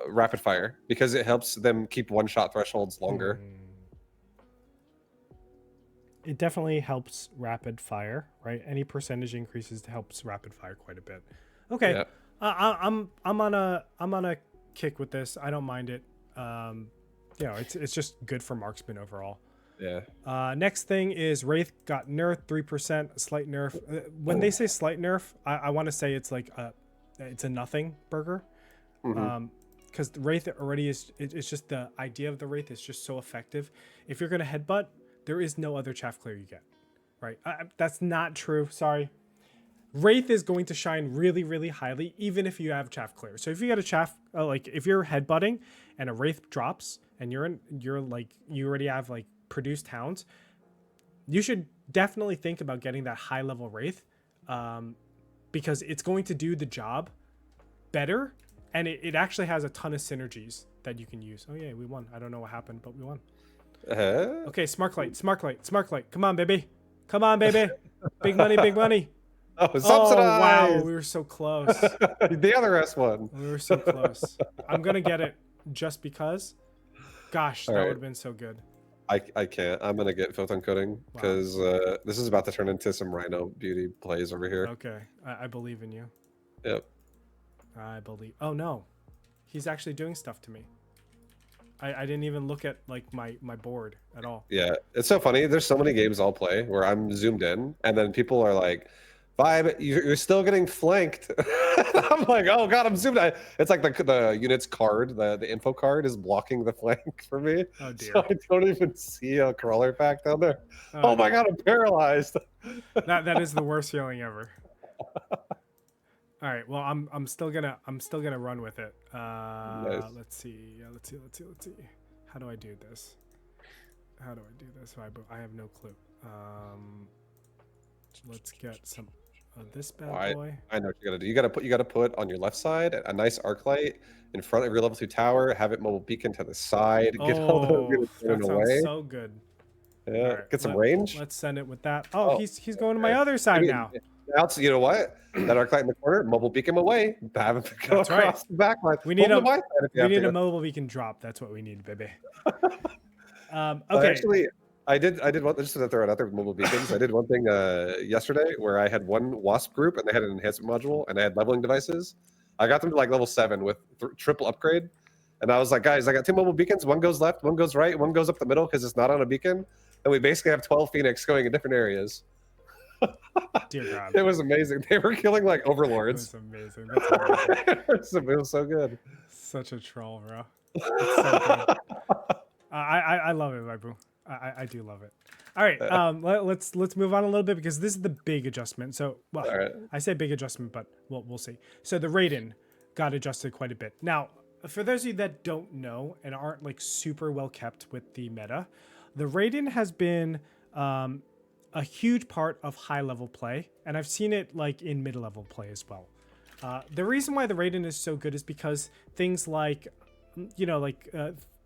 rapid fire because it helps them keep one-shot thresholds longer. It definitely helps rapid fire, right? Any percentage increases helps rapid fire quite a bit. Okay, yeah. I'm on a kick with this. I don't mind it. You know, it's just good for marksman overall. Yeah. Next thing is Wraith got nerfed 3%, slight nerf. When they say slight nerf, I want to say it's like it's a nothing burger. Because the Wraith already is. It's just the idea of the Wraith is just so effective. If you're gonna headbutt, there is no other chaff clear you get, right? That's not true. Sorry. Wraith is going to shine really, really highly, even if you have chaff clear. So if you got a chaff, like if you're headbutting and a Wraith drops and you're like, you already have like produced hounds, you should definitely think about getting that high level Wraith, because it's going to do the job better. And it actually has a ton of synergies that you can use. Oh yeah, we won. I don't know what happened, but we won. Okay, smart light. Come on, baby. Big money. Oh, subsidized. Oh, wow, we were so close. The other S one. We were so close. I'm gonna get it just because. Gosh, that would have been so good. I can't. I'm gonna get photon coating because this is about to turn into some Rhino beauty plays over here. Okay, I believe in you. Yep. I believe. Oh no, he's actually doing stuff to me. I didn't even look at like my board at all. Yeah, it's so funny. There's so many games I'll play where I'm zoomed in, and then people are like, "Vibe, you're still getting flanked." I'm like, "Oh god, I'm zoomed in." It's like the unit's card, the info card is blocking the flank for me. Oh dear. So I don't even see a crawler pack down there. Oh my god, I'm paralyzed. That is the worst feeling ever. All right, well, I'm still gonna run with it. Nice. Let's see. How do I do this? I have no clue. Let's get some of this bad boy. I know what you gotta do. You gotta put on your left side a nice arc light in front of your level 2 tower. Have it mobile beacon to the side. Get all the that sounds away. So good. Yeah, right, get some range. Let's send it with that. Oh, he's going to my other side now. So you know what? That arc light in the corner, mobile beacon away. Have him go across the back line. We need a mobile beacon drop. That's what we need, baby. Okay. Actually, I did one just to throw it out there with mobile beacons. I did one thing yesterday where I had one wasp group and they had an enhancement module and they had leveling devices. I got them to like level 7 with triple upgrade. And I was like, guys, I got 2 mobile beacons. One goes left, one goes right, one goes up the middle because it's not on a beacon. And we basically have 12 Phoenix going in different areas. Dear God. It was amazing. They were killing like overlords. It was amazing. That's it was so good. Such a troll, bro. It's so good. I love it, my boo. I do love it. All right, let's move on a little bit because this is the big adjustment. So, well, I say big adjustment, but we'll see. So the Raiden got adjusted quite a bit. Now, for those of you that don't know and aren't like super well kept with the meta, the Raiden has been a huge part of high level play, and I've seen it like in mid level play as well. The reason why the Raiden is so good is because things like,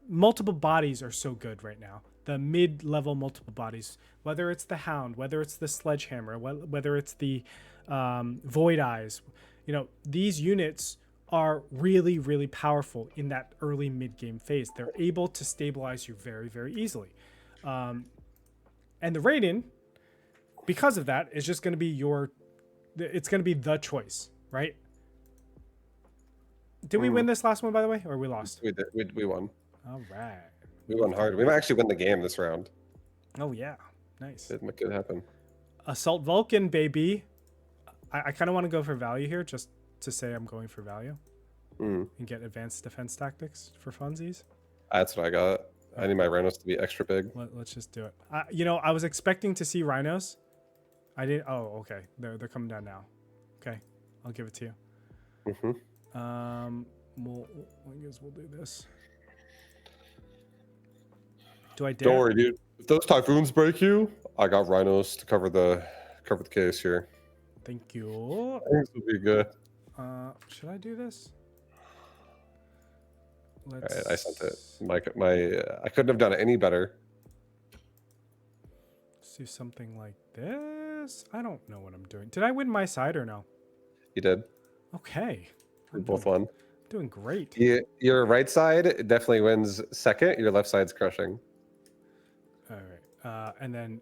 multiple bodies are so good right now. The mid level multiple bodies, whether it's the Hound, whether it's the Sledgehammer, whether it's the Void Eyes, these units are really, really powerful in that early mid game phase. They're able to stabilize you very, very easily. And the Raiden, because of that, is just going to be it's going to be the choice, right? Did we win this last one, by the way, or we lost? We did. We won. All right. We won hard. We might actually win the game this round. Oh yeah, nice. It could happen. Assault Vulcan, baby. I kind of want to go for value here, just to say I'm going for value Mm. and get advanced defense tactics for funsies. That's what I got. All I need right, my rhinos to be extra big. let's just do it. You know, I was expecting to see rhinos. I did. Oh, okay. They're coming down now. Okay, I'll give it to you. I guess we'll do this. Do I dare? Don't worry, dude. If those typhoons break you, I got rhinos to cover the case here. Thank you. Things will be good. Should I do this? All right, I sent it. I couldn't have done it any better. Let's do something like this. I don't know what I'm doing. Did I win my side or no? You did. Okay. We both won. Doing great. Your right side definitely wins second. Your left side's crushing. All right. And then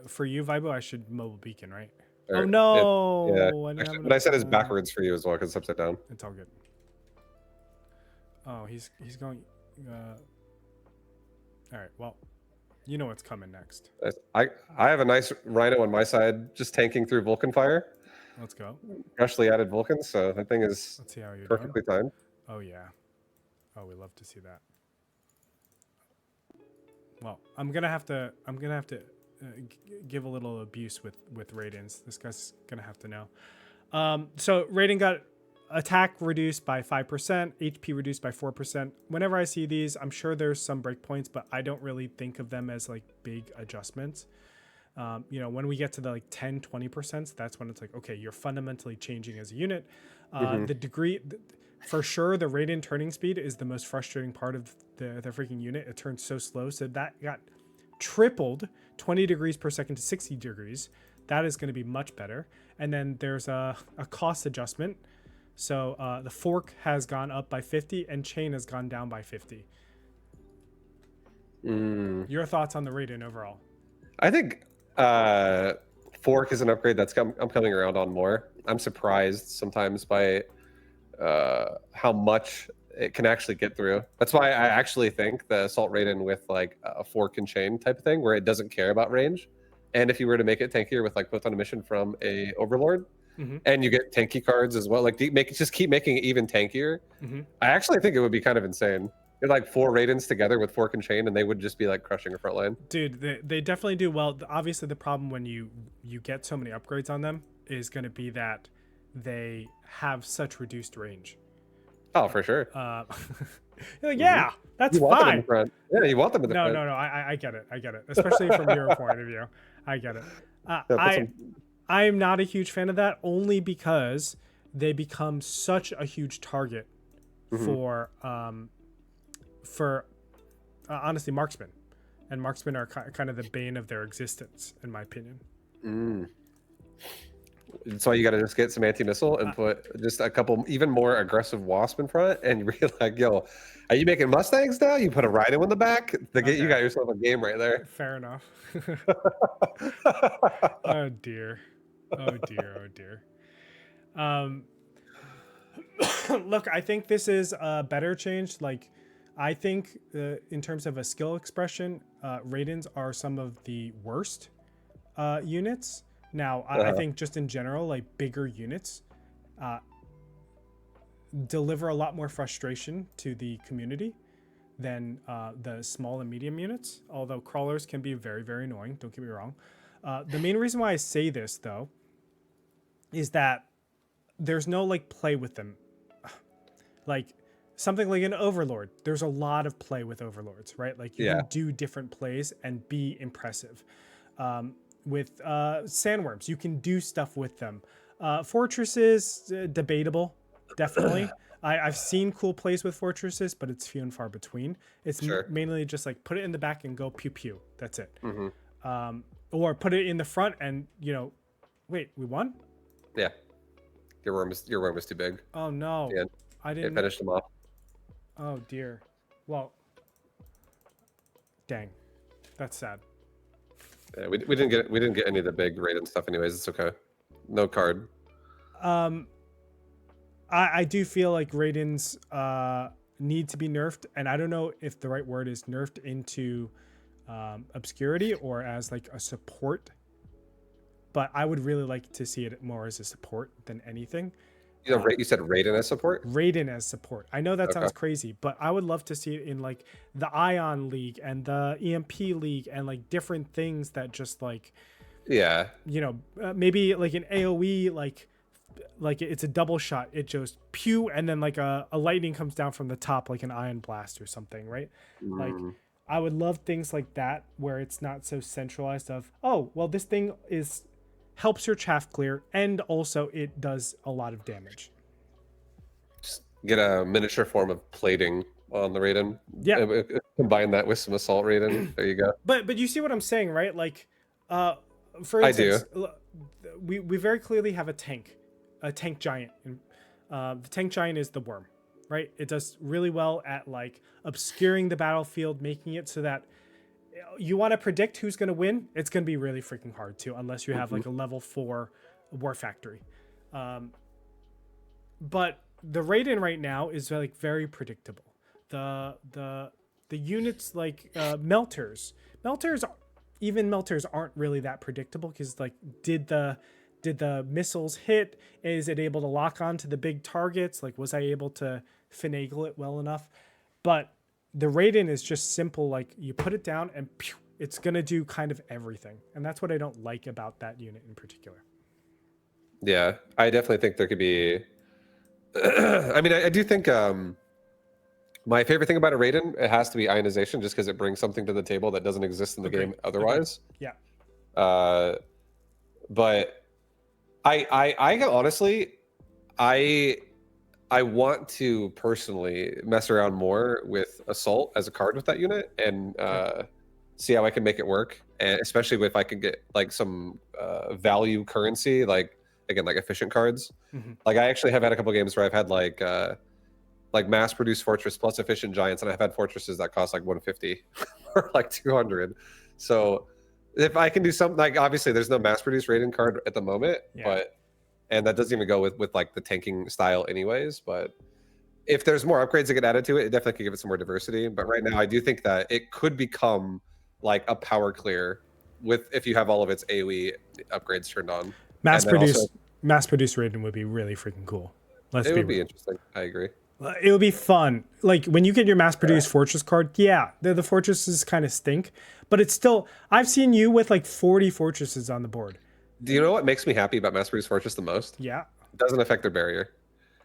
for you, Vibo, I should mobile beacon, right? Or oh no! Yeah. Actually, what I said is backwards for you as well because it's upside down. It's all good. Oh, he's going. All right. Well, you know what's coming next. I have a nice rhino on my side, just tanking through Vulcan fire. Let's go. Freshly added Vulcan, so that thing is Let's see how you're perfectly timed. Oh yeah. Oh, we love to see that. Well, I'm gonna have to give a little abuse with Raidens. This guy's gonna have to know. So Raiden got attack reduced by 5%, HP reduced by 4%. Whenever I see these, I'm sure there's some breakpoints, but I don't really think of them as like big adjustments. You know, when we get to the like 10, 20%, that's when it's like, okay, you're fundamentally changing as a unit. The degree, for sure, the Raiden turning speed is the most frustrating part of the freaking unit. It turns so slow. So that got tripled 20 degrees per second to 60 degrees. That is going to be much better. And then there's a cost adjustment. So the fork has gone up by 50 and chain has gone down by 50. Your thoughts on the Raiden overall? I think fork is an upgrade I'm coming around on more. I'm surprised sometimes by how much it can actually get through. That's why I actually think the Assault Raiden with like a fork and chain type of thing, where it doesn't care about range, and if you were to make it tankier with like put on a mission from a Overlord, and you get tanky cards as well, like just keep making it even tankier. I actually think it would be kind of insane. You're like 4 Raidens together with fork and chain, and they would just be like crushing a front line. Dude, they definitely do well. Obviously, the problem when you get so many upgrades on them is going to be that they have such reduced range. Oh, for sure. You're like, yeah, that's you want fine. them in the front. Yeah, you want them in the front. No. I get it. Especially from your point of view. I get it. I'm not a huge fan of that, only because they become such a huge target for honestly marksmen, and marksmen are kind of the bane of their existence, in my opinion. That's why you got to just get some anti-missile and put just a couple even more aggressive wasp in front, and you're like, yo, are you making Mustangs now? You put a Rhino in the back. You got yourself a game right there. Fair enough. Oh dear. Look, I think this is a better change. Like, I think in terms of a skill expression, Raidens are some of the worst units. Now, I think just in general, like bigger units deliver a lot more frustration to the community than the small and medium units, although crawlers can be very, very annoying. Don't get me wrong. The main reason why I say this, though, is that there's no like play with them. Like something like an Overlord, there's a lot of play with Overlords, right? Like you can do different plays and be impressive. With sandworms, you can do stuff with them. Fortresses, debatable, definitely. I've seen cool plays with fortresses, but it's few and far between. It's mainly just like put it in the back and go pew pew. That's it. Or put it in the front and, you know, wait, we won? Yeah. Your worm was too big. Oh no. Yeah. I didn't. It finished him off. Oh dear. Well, dang. That's sad. Yeah, we didn't get any of the big Raiden stuff anyways. It's okay. No card. I do feel like Raidens need to be nerfed, and I don't know if the right word is nerfed into obscurity or as like a support, but I would really like to see it more as a support than anything. You know, you said Raiden as support. Raiden as support. I know that Okay. sounds crazy, but I would love to see it in like the Ion League and the EMP League and like different things that just like, Yeah. you know, maybe like an AoE, like it's a double shot. It just pew, and then like a lightning comes down from the top, like an ion blast or something, right? Like Mm. I would love things like that where it's not so centralized of, oh, well, this thing is helps your chaff clear and also it does a lot of damage. Just get a miniature form of plating on the Raiden. Yeah. Combine that with some assault Raiden. There you go. But you see what I'm saying, right? Like uh for I do. instance, we very clearly have a tank giant. And the tank giant is the worm, right? It does really well at like obscuring the battlefield, making it so that you want to predict who's going to win. It's going to be really freaking hard too, unless you have like a level 4 war factory. But the Raiden right now is like very predictable. The units like melters, even melters aren't really that predictable because like did the missiles hit? Is it able to lock on to the big targets? Like, was I able to finagle it well enough? But the Raiden is just simple. Like, you put it down and pew, it's going to do kind of everything. And that's what I don't like about that unit in particular. Yeah, I definitely think there could be. I mean, I do think my favorite thing about a Raiden, it has to be ionization, just because it brings something to the table that doesn't exist in the game otherwise. Yeah. But I honestly, I want to personally mess around more with assault as a card with that unit and see how I can make it work, and especially if I can get like some value currency, like again like efficient cards. Like I actually have had a couple games where I've had like mass produced fortress plus efficient giants, and I've had fortresses that cost like 150 or like 200. So if I can do something, like obviously there's no mass produced Raiden card at the moment, but and that doesn't even go with like the tanking style anyways. But if there's more upgrades that get added to it, it definitely could give it some more diversity. But right now I do think that it could become like a power clear with if you have all of its AoE upgrades turned on. Mass produced Raiden would be really freaking cool. It would be interesting. I agree. It would be fun. Like when you get your mass produced fortress card, yeah, the fortresses kind of stink, but it's still. I've seen you with like 40 fortresses on the board. Do you know what makes me happy about mass produced fortress the most? Yeah. It doesn't affect their barrier.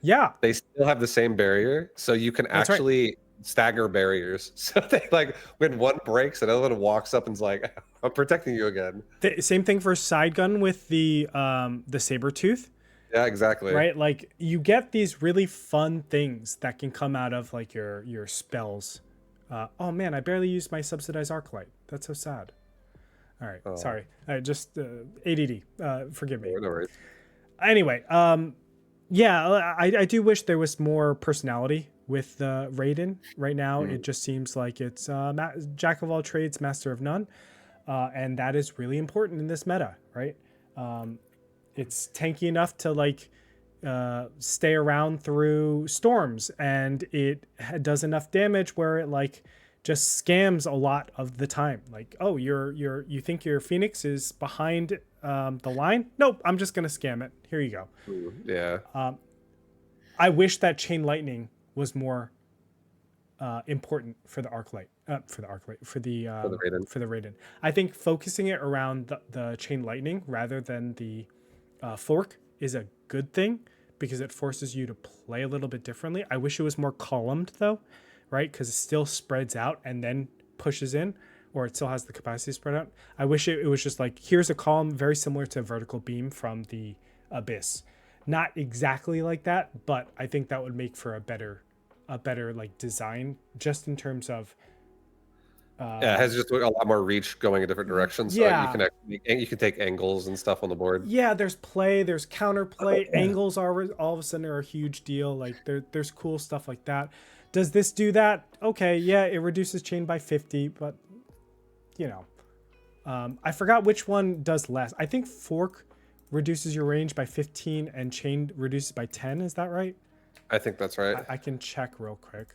Yeah. They still have the same barrier, so you can actually stagger barriers. So they like when one breaks, another one walks up and's like, "I'm protecting you again." Same thing for side gun with the saber tooth. Yeah, exactly. Right, like you get these really fun things that can come out of like your spells. Oh man, I barely used my subsidized arc light. That's so sad. All right, sorry. I just ADD. Forgive me. No worries. Anyway, yeah, I do wish there was more personality with Raiden. Right now, it just seems like it's jack of all trades, master of none, and that is really important in this meta, right? It's tanky enough to like stay around through storms, and it does enough damage where it like just scams a lot of the time. Like, oh, you think your Phoenix is behind the line? Nope, I'm just gonna scam it. Here you go. Yeah. I wish that chain lightning was more important for the for the Raiden. I think focusing it around the chain lightning rather than the fork is a good thing because it forces you to play a little bit differently. I wish it was more columned though, right? Because it still spreads out and then pushes in, or it still has the capacity to spread out. I wish it was just like, here's a column very similar to a vertical beam from the Abyss. Not exactly like that, but I think that would make for a better like design just in terms of yeah, it has just a lot more reach going in different directions. So you can take angles and stuff on the board. Yeah, there's play, there's counterplay. Angles are all of a sudden are a huge deal. Like there's cool stuff like that. Does this do that? Okay, yeah, it reduces chain by 50, but you know, I forgot which one does less. I think fork reduces your range by 15 and chain reduces by 10. Is that right? I think that's right. I can check real quick.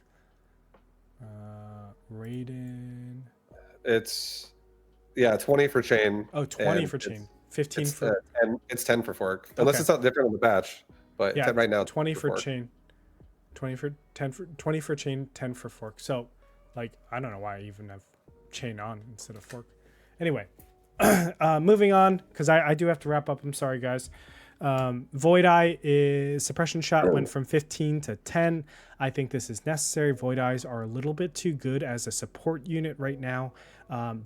Raiden. It's 20 for chain. Oh, 20 And for chain, 15 it's for 10. It's 10 for fork, unless okay. it's not different on the batch. But Yeah, 10 right now, 20 for for fork. chain, 20 for 10 for 20 for chain, 10 for fork. So, like, I don't know why I even have chain on instead of fork. Anyway, moving on because I do have to wrap up. I'm sorry, guys. Void Eye is suppression shot went from 15 to 10. I think this is necessary. Void Eyes are a little bit too good as a support unit right now.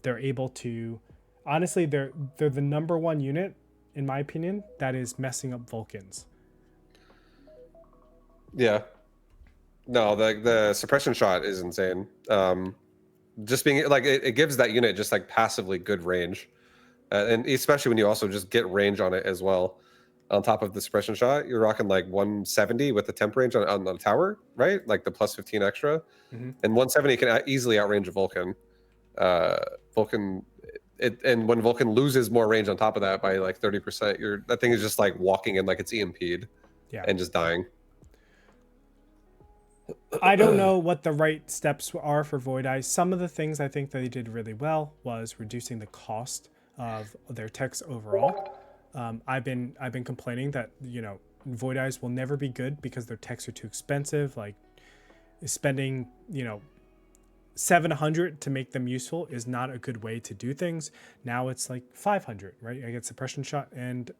They're able to, honestly, they're the number one unit in my opinion that is messing up Vulcans. Yeah. No, the suppression shot is insane. Just being like it gives that unit just like passively good range, and especially when you also just get range on it as well. On top of the suppression shot, you're rocking like 170 with the temp range on the tower, right? Like the plus 15 extra, Mm-hmm. and 170 can easily outrange a Vulcan. Uh, Vulcan, and when Vulcan loses more range on top of that by like 30%, that thing is just like walking in like it's EMP'd Yeah. and just dying. I don't know what the right steps are for Void Eyes. Some of the things I think that they did really well was reducing the cost of their techs overall. I've been complaining that Void Eyes will never be good because their techs are too expensive. Like spending 700 to make them useful is not a good way to do things. Now it's like 500, right? I get suppression shot and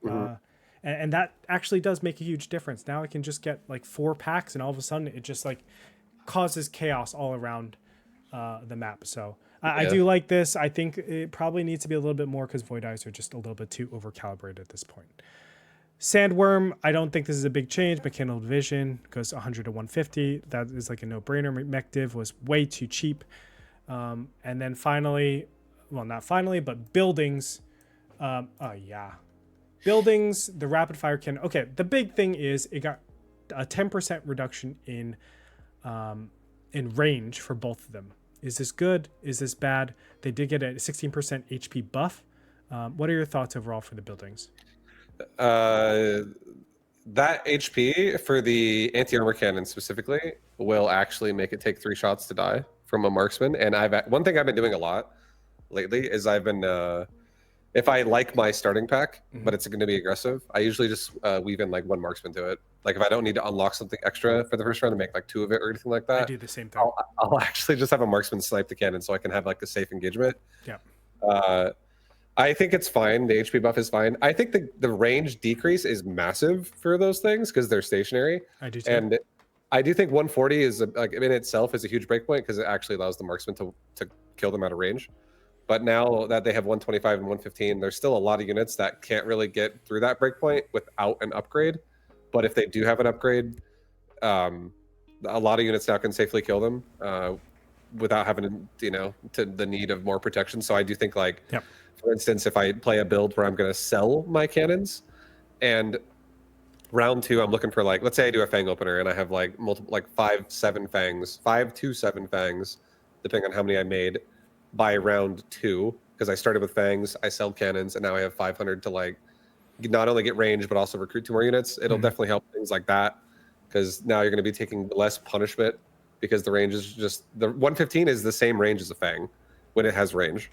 that actually does make a huge difference. Now I can just get like 4 packs and all of a sudden it just like causes chaos all around the map. So I do like this. I think it probably needs to be a little bit more because Void Eyes are just a little bit too over calibrated at this point. Sandworm, I don't think this is a big change. Mechanical Division goes 100 to 150. That is like a no-brainer. Mech Div was way too cheap. And then finally, well, not finally, but buildings. Buildings, the rapid fire cannon. Okay, the big thing is it got a 10% reduction in range for both of them. Is this good? Is this bad? They did get a 16% HP buff. What are your thoughts overall for the buildings? That HP for the anti-armor cannon specifically will actually make it take 3 shots to die from a marksman. And one thing I've been doing a lot lately is I've been if I like my starting pack, but it's going to be aggressive, I usually just weave in like 1 marksman to it. Like if I don't need to unlock something extra for the first round to make like 2 of it or anything like that, I do the same thing. I'll actually just have a marksman snipe the cannon so I can have like a safe engagement. Yeah. I think it's fine. The HP buff is fine. I think the range decrease is massive for those things because they're stationary. I do too. And I do think 140 is like in itself is a huge breakpoint because it actually allows the marksman to kill them out of range. But now that they have 125 and 115, there's still a lot of units that can't really get through that breakpoint without an upgrade. But if they do have an upgrade, a lot of units now can safely kill them without having to the need of more protection. So I do think like, for instance, if I play a build where I'm going to sell my cannons, and round 2 I'm looking for like, let's say I do a fang opener and I have like multiple like 5 to 7 fangs, depending on how many I made by round 2, because I started with fangs, I sell cannons, and now I have 500 to like not only get range but also recruit 2 more units. It'll definitely help things like that, because now you're going to be taking less punishment because the range is just the 115 is the same range as a fang when it has range.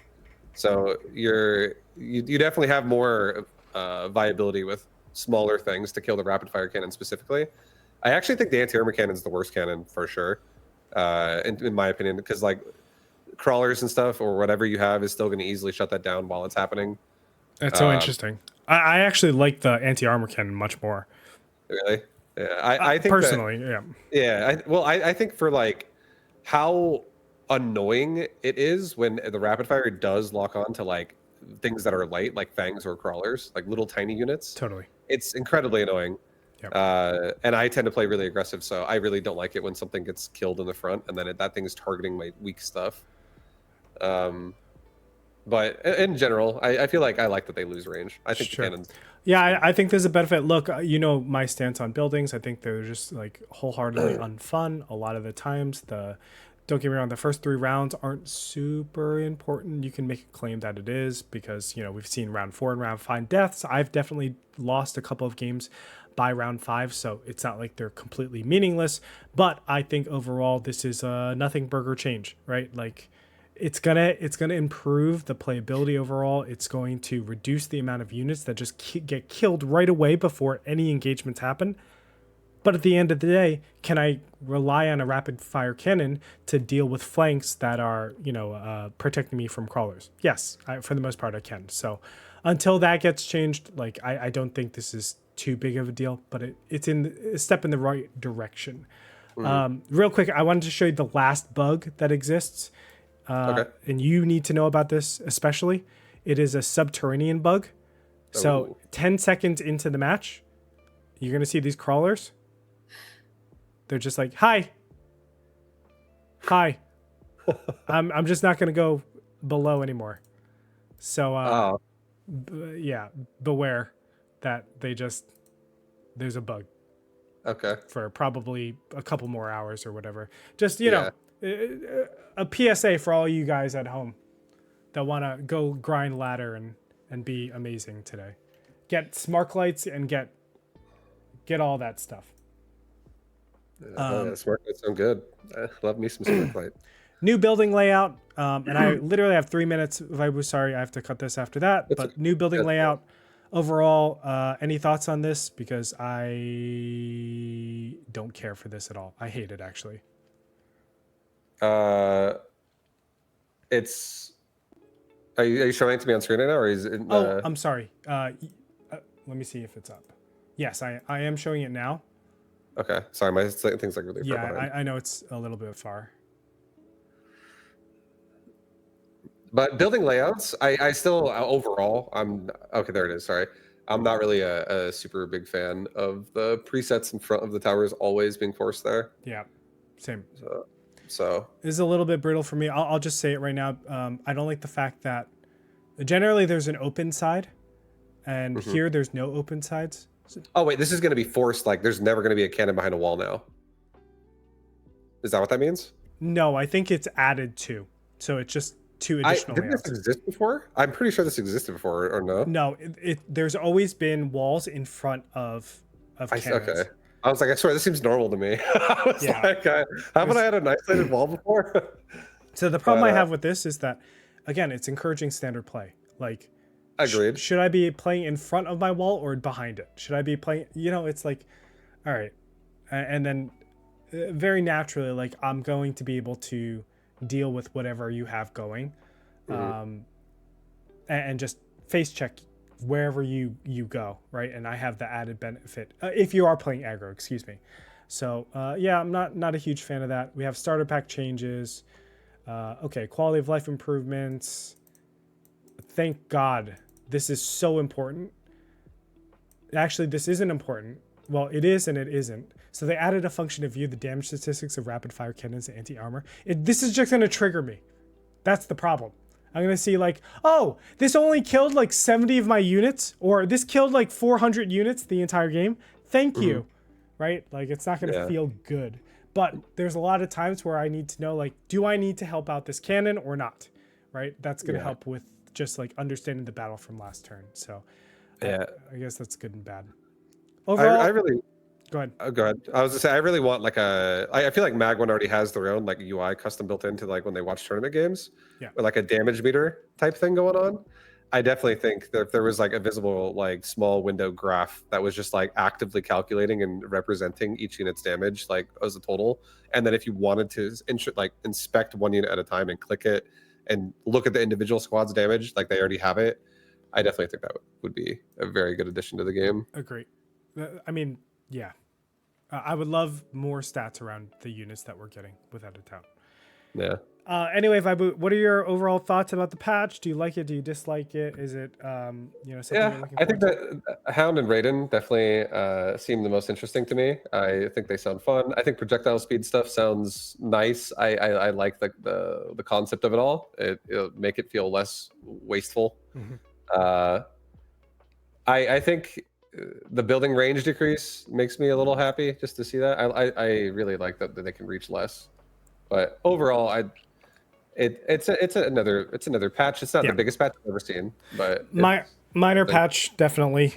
So you definitely have more viability with smaller things to kill the rapid fire cannon specifically. I actually think the anti-armor cannon is the worst cannon for sure, in my opinion, because like crawlers and stuff or whatever you have is still going to easily shut that down while it's happening. That's so interesting. I actually like the anti-armor cannon much more. Really? Yeah, I think personally, I think for like how annoying it is when the rapid fire does lock on to like things that are light, like fangs or crawlers, like little tiny units. Totally. It's incredibly annoying. And I tend to play really aggressive, so I really don't like it when something gets killed in the front and then that thing is targeting my weak stuff. But in general, I feel like I like that they lose range. I think the cannons. Yeah, I think there's a benefit. Look, my stance on buildings. I think they're just like wholeheartedly unfun. A lot of the times, don't get me wrong, the first 3 rounds aren't super important. You can make a claim that it is because, we've seen round 4 and round 5 deaths. I've definitely lost a couple of games by round 5, so it's not like they're completely meaningless. But I think overall, this is a nothing burger change, right? Like, it's gonna improve the playability overall. It's going to reduce the amount of units that just get killed right away before any engagements happen. But at the end of the day, can I rely on a rapid fire cannon to deal with flanks that are, protecting me from crawlers? Yes, for the most part I can. So until that gets changed, like I don't think this is too big of a deal, but it's a step in the right direction. Real quick, I wanted to show you the last bug that exists. Okay. And you need to know about this especially. It is a subterranean bug. So Ooh. 10 seconds into the match, you're going to see these crawlers. They're just like, hi. I'm just not going to go below anymore. So, yeah, beware that there's a bug Okay. for probably a couple more hours or whatever. Just, Yeah. a PSA for all you guys at home that want to go grind ladder and be amazing today. Get smart lights and get all that stuff. Smart lights sound good. I love me some smart light. New building layout. And I literally have 3 minutes. If I was sorry, I have to cut this after that. But new building layout. Overall, any thoughts on this? Because I don't care for this at all. I hate it, actually. It's. Are you showing it to me on screen right now, or is it? I'm sorry. Let me see if it's up. Yes, I am showing it now. Okay, sorry, my thing's like really far behind. I know it's a little bit far. But building layouts, I still overall, I'm okay. There it is. Sorry, I'm not really a super big fan of the presets in front of the towers always being forced there. Yeah, same. So this is a little bit brittle for me. I'll just say it right now. I don't like the fact that generally there's an open side, and here there's no open sides. Oh wait, this is going to be forced. Like, there's never going to be a cannon behind a wall now. Is that what that means? No, I think it's added to. So it's just two additional didn't layouts. this exist before? I'm pretty sure this existed before, or no? No, there's always been walls in front of cannons. Okay. I was like, I swear, this seems normal to me. I was like, haven't I had an isolated wall before? So the problem I have with this is that, again, it's encouraging standard play. Like, agreed. Should I be playing in front of my wall or behind it? Should I be playing? It's like, all right, and then very naturally, like, I'm going to be able to deal with whatever you have going, and just face check wherever you go, right? And I have the added benefit if you are playing aggro, excuse me. So yeah, I'm not a huge fan of that. We have starter pack changes. Okay, quality of life improvements. Thank God. This is so important. Actually, this isn't important. Well, it is and it isn't. So they added a function to view the damage statistics of rapid fire cannons and anti-armor. This is just going to trigger me. That's the problem. I'm going to see like, oh, this only killed like 70 of my units, or this killed like 400 units the entire game. Thank you. Right? Like, it's not going to feel good. But there's a lot of times where I need to know, like, do I need to help out this cannon or not? Right? That's going to help with just like understanding the battle from last turn. So I guess that's good and bad. Overall, I really go ahead. Go ahead. I was gonna say, I really want like I feel like Mag One already has their own like UI custom built into like when they watch tournament games, with like a damage meter type thing going on. I definitely think that if there was like a visible like small window graph that was just like actively calculating and representing each unit's damage like as a total, and then if you wanted to inspect one unit at a time and click it and look at the individual squad's damage, like they already have it, I definitely think that would be a very good addition to the game. Agree. I mean, yeah. I would love more stats around the units that we're getting, without a doubt. Yeah. Anyway, Vibu, what are your overall thoughts about the patch? Do you like it? Do you dislike it? Is it, something you're looking I think forward that Hound and Raiden definitely seem the most interesting to me. I think they sound fun. I think projectile speed stuff sounds nice. I like the concept of it all. It'll make it feel less wasteful. I think the building range decrease makes me a little happy just to see that. I really like that they can reach less. But overall, it's another patch. It's not the biggest patch I've ever seen, but minor patch, definitely.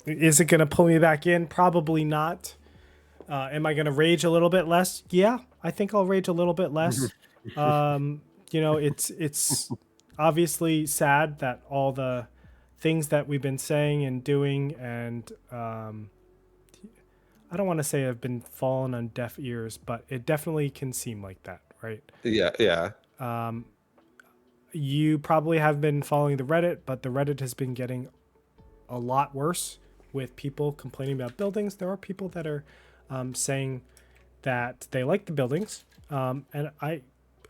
Is it going to pull me back in? Probably not. Am I going to rage a little bit less? Yeah, I think I'll rage a little bit less. you know, it's obviously sad that all the things that we've been saying and doing, and I don't want to say have been fallen on deaf ears, but it definitely can seem like that, right? Yeah, yeah. You probably have been following the Reddit, but the Reddit has been getting a lot worse with people complaining about buildings. There are people that are saying that they like the buildings, and I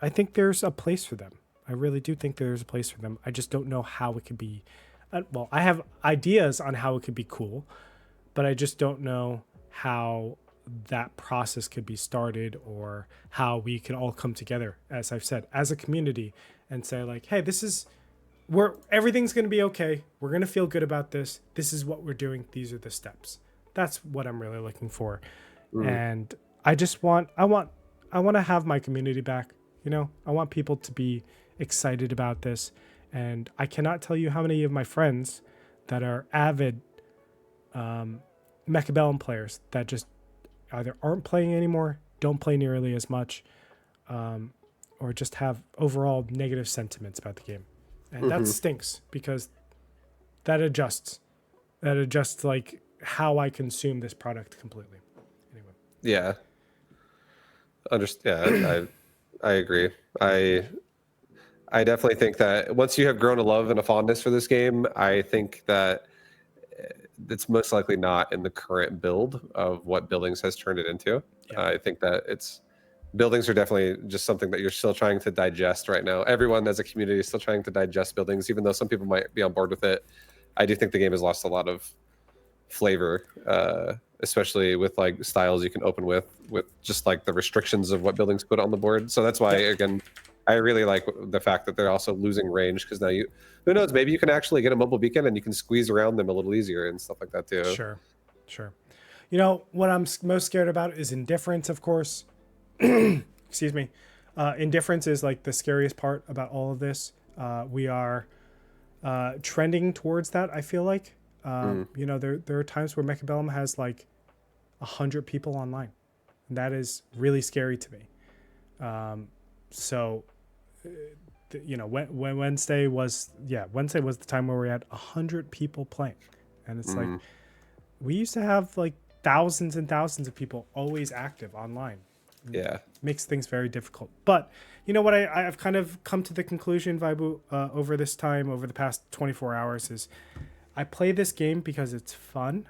think there's a place for them. I really do think there's a place for them. I just don't know how it could be. Well, I have ideas on how it could be cool, but I just don't know how that process could be started, or how we can all come together, as I've said, as a community, and say like, hey, this is where everything's going to be okay. We're going to feel good about this. This is what we're doing. These are the steps. That's what I'm really looking for. And I just want to have my community back. You know, I want people to be excited about this. And I cannot tell you how many of my friends that are avid Mechabellum players that just either aren't playing anymore, don't play nearly as much, or just have overall negative sentiments about the game. And that stinks, because that adjusts like how I consume this product completely. Anyway. Yeah. Yeah, I agree. I definitely think that once you have grown a love and a fondness for this game, I think that it's most likely not in the current build of what buildings has turned it into. Yeah. I think that buildings are definitely just something that you're still trying to digest right now. Everyone as a community is still trying to digest buildings, even though some people might be on board with it. I do think the game has lost a lot of flavor, especially with like styles you can open with just like the restrictions of what buildings put on the board. So that's why, again, I really like the fact that they're also losing range, because now who knows, maybe you can actually get a mobile beacon and you can squeeze around them a little easier and stuff like that too. Sure. You know, what I'm most scared about is indifference, of course. Excuse me. Indifference is like the scariest part about all of this. We are trending towards that, I feel like. You know, there are times where Mechabellum has like 100 people online, and that is really scary to me. So, you know, when Wednesday was the time where we had 100 people playing, and it's like we used to have like thousands and thousands of people always active online. Yeah, makes things very difficult. But you know what, I've kind of come to the conclusion, Vibu, over the past 24 hours, is I play this game because it's fun,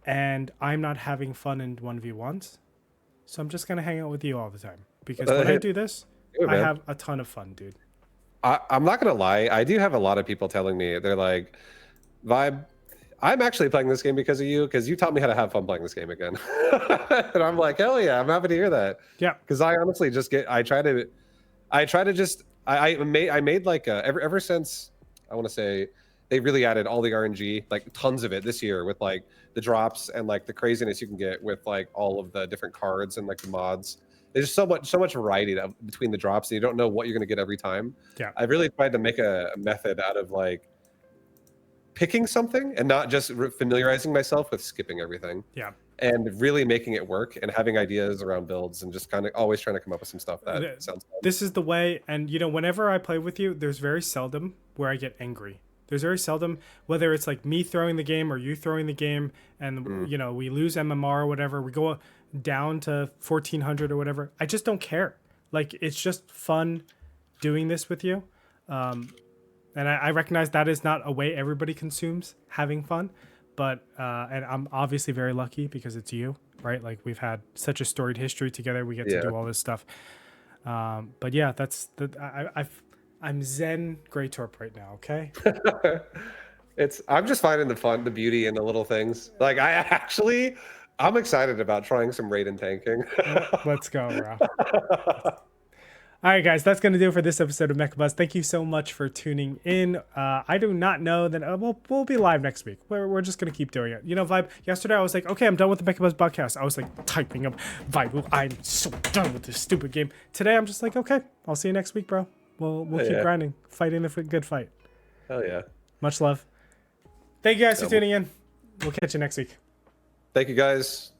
and I'm not having fun in 1v1s. So I'm just going to hang out with you all the time, because when I do this, I have a ton of fun, dude. I'm not going to lie. I do have a lot of people telling me, they're like, Vibe, I'm actually playing this game because of you, because you taught me how to have fun playing this game again. And I'm like, hell yeah, I'm happy to hear that. Yeah. Because I honestly just I made like ever since, I want to say, they really added all the RNG, like tons of it this year, with like the drops and like the craziness you can get with like all of the different cards and like the mods. There's so much variety between the drops, and you don't know what you're going to get every time. Yeah. I've really tried to make a method out of like picking something and not just familiarizing myself with skipping everything. Yeah. And really making it work and having ideas around builds and just kind of always trying to come up with some stuff that sounds fun. This is the way. And you know, whenever I play with you, there's very seldom where I get angry. There's very seldom, whether it's like me throwing the game or you throwing the game, and you know, we lose MMR or whatever, we go down to 1400 or whatever. I just don't care. Like, it's just fun doing this with you. And I recognize that is not a way everybody consumes having fun, but and I'm obviously very lucky because it's you, right? Like, we've had such a storied history together. We get to do all this stuff. But yeah, I'm Zen Greytorp right now. Okay. I'm just finding the beauty in the little things. Like, I'm excited about trying some Raiden tanking. Let's go, bro. All right, guys, that's going to do it for this episode of Mechabuzz. Thank you so much for tuning in. I do not know that we'll be live next week. We're just going to keep doing it. You know, Vibe, yesterday I was like, okay, I'm done with the Mechabuzz podcast. I was like typing up, Vibe, I'm so done with this stupid game. Today I'm just like, okay, I'll see you next week, bro. We'll keep grinding, fighting the good fight. Hell yeah. Much love. Thank you guys for tuning in. We'll catch you next week. Thank you, guys.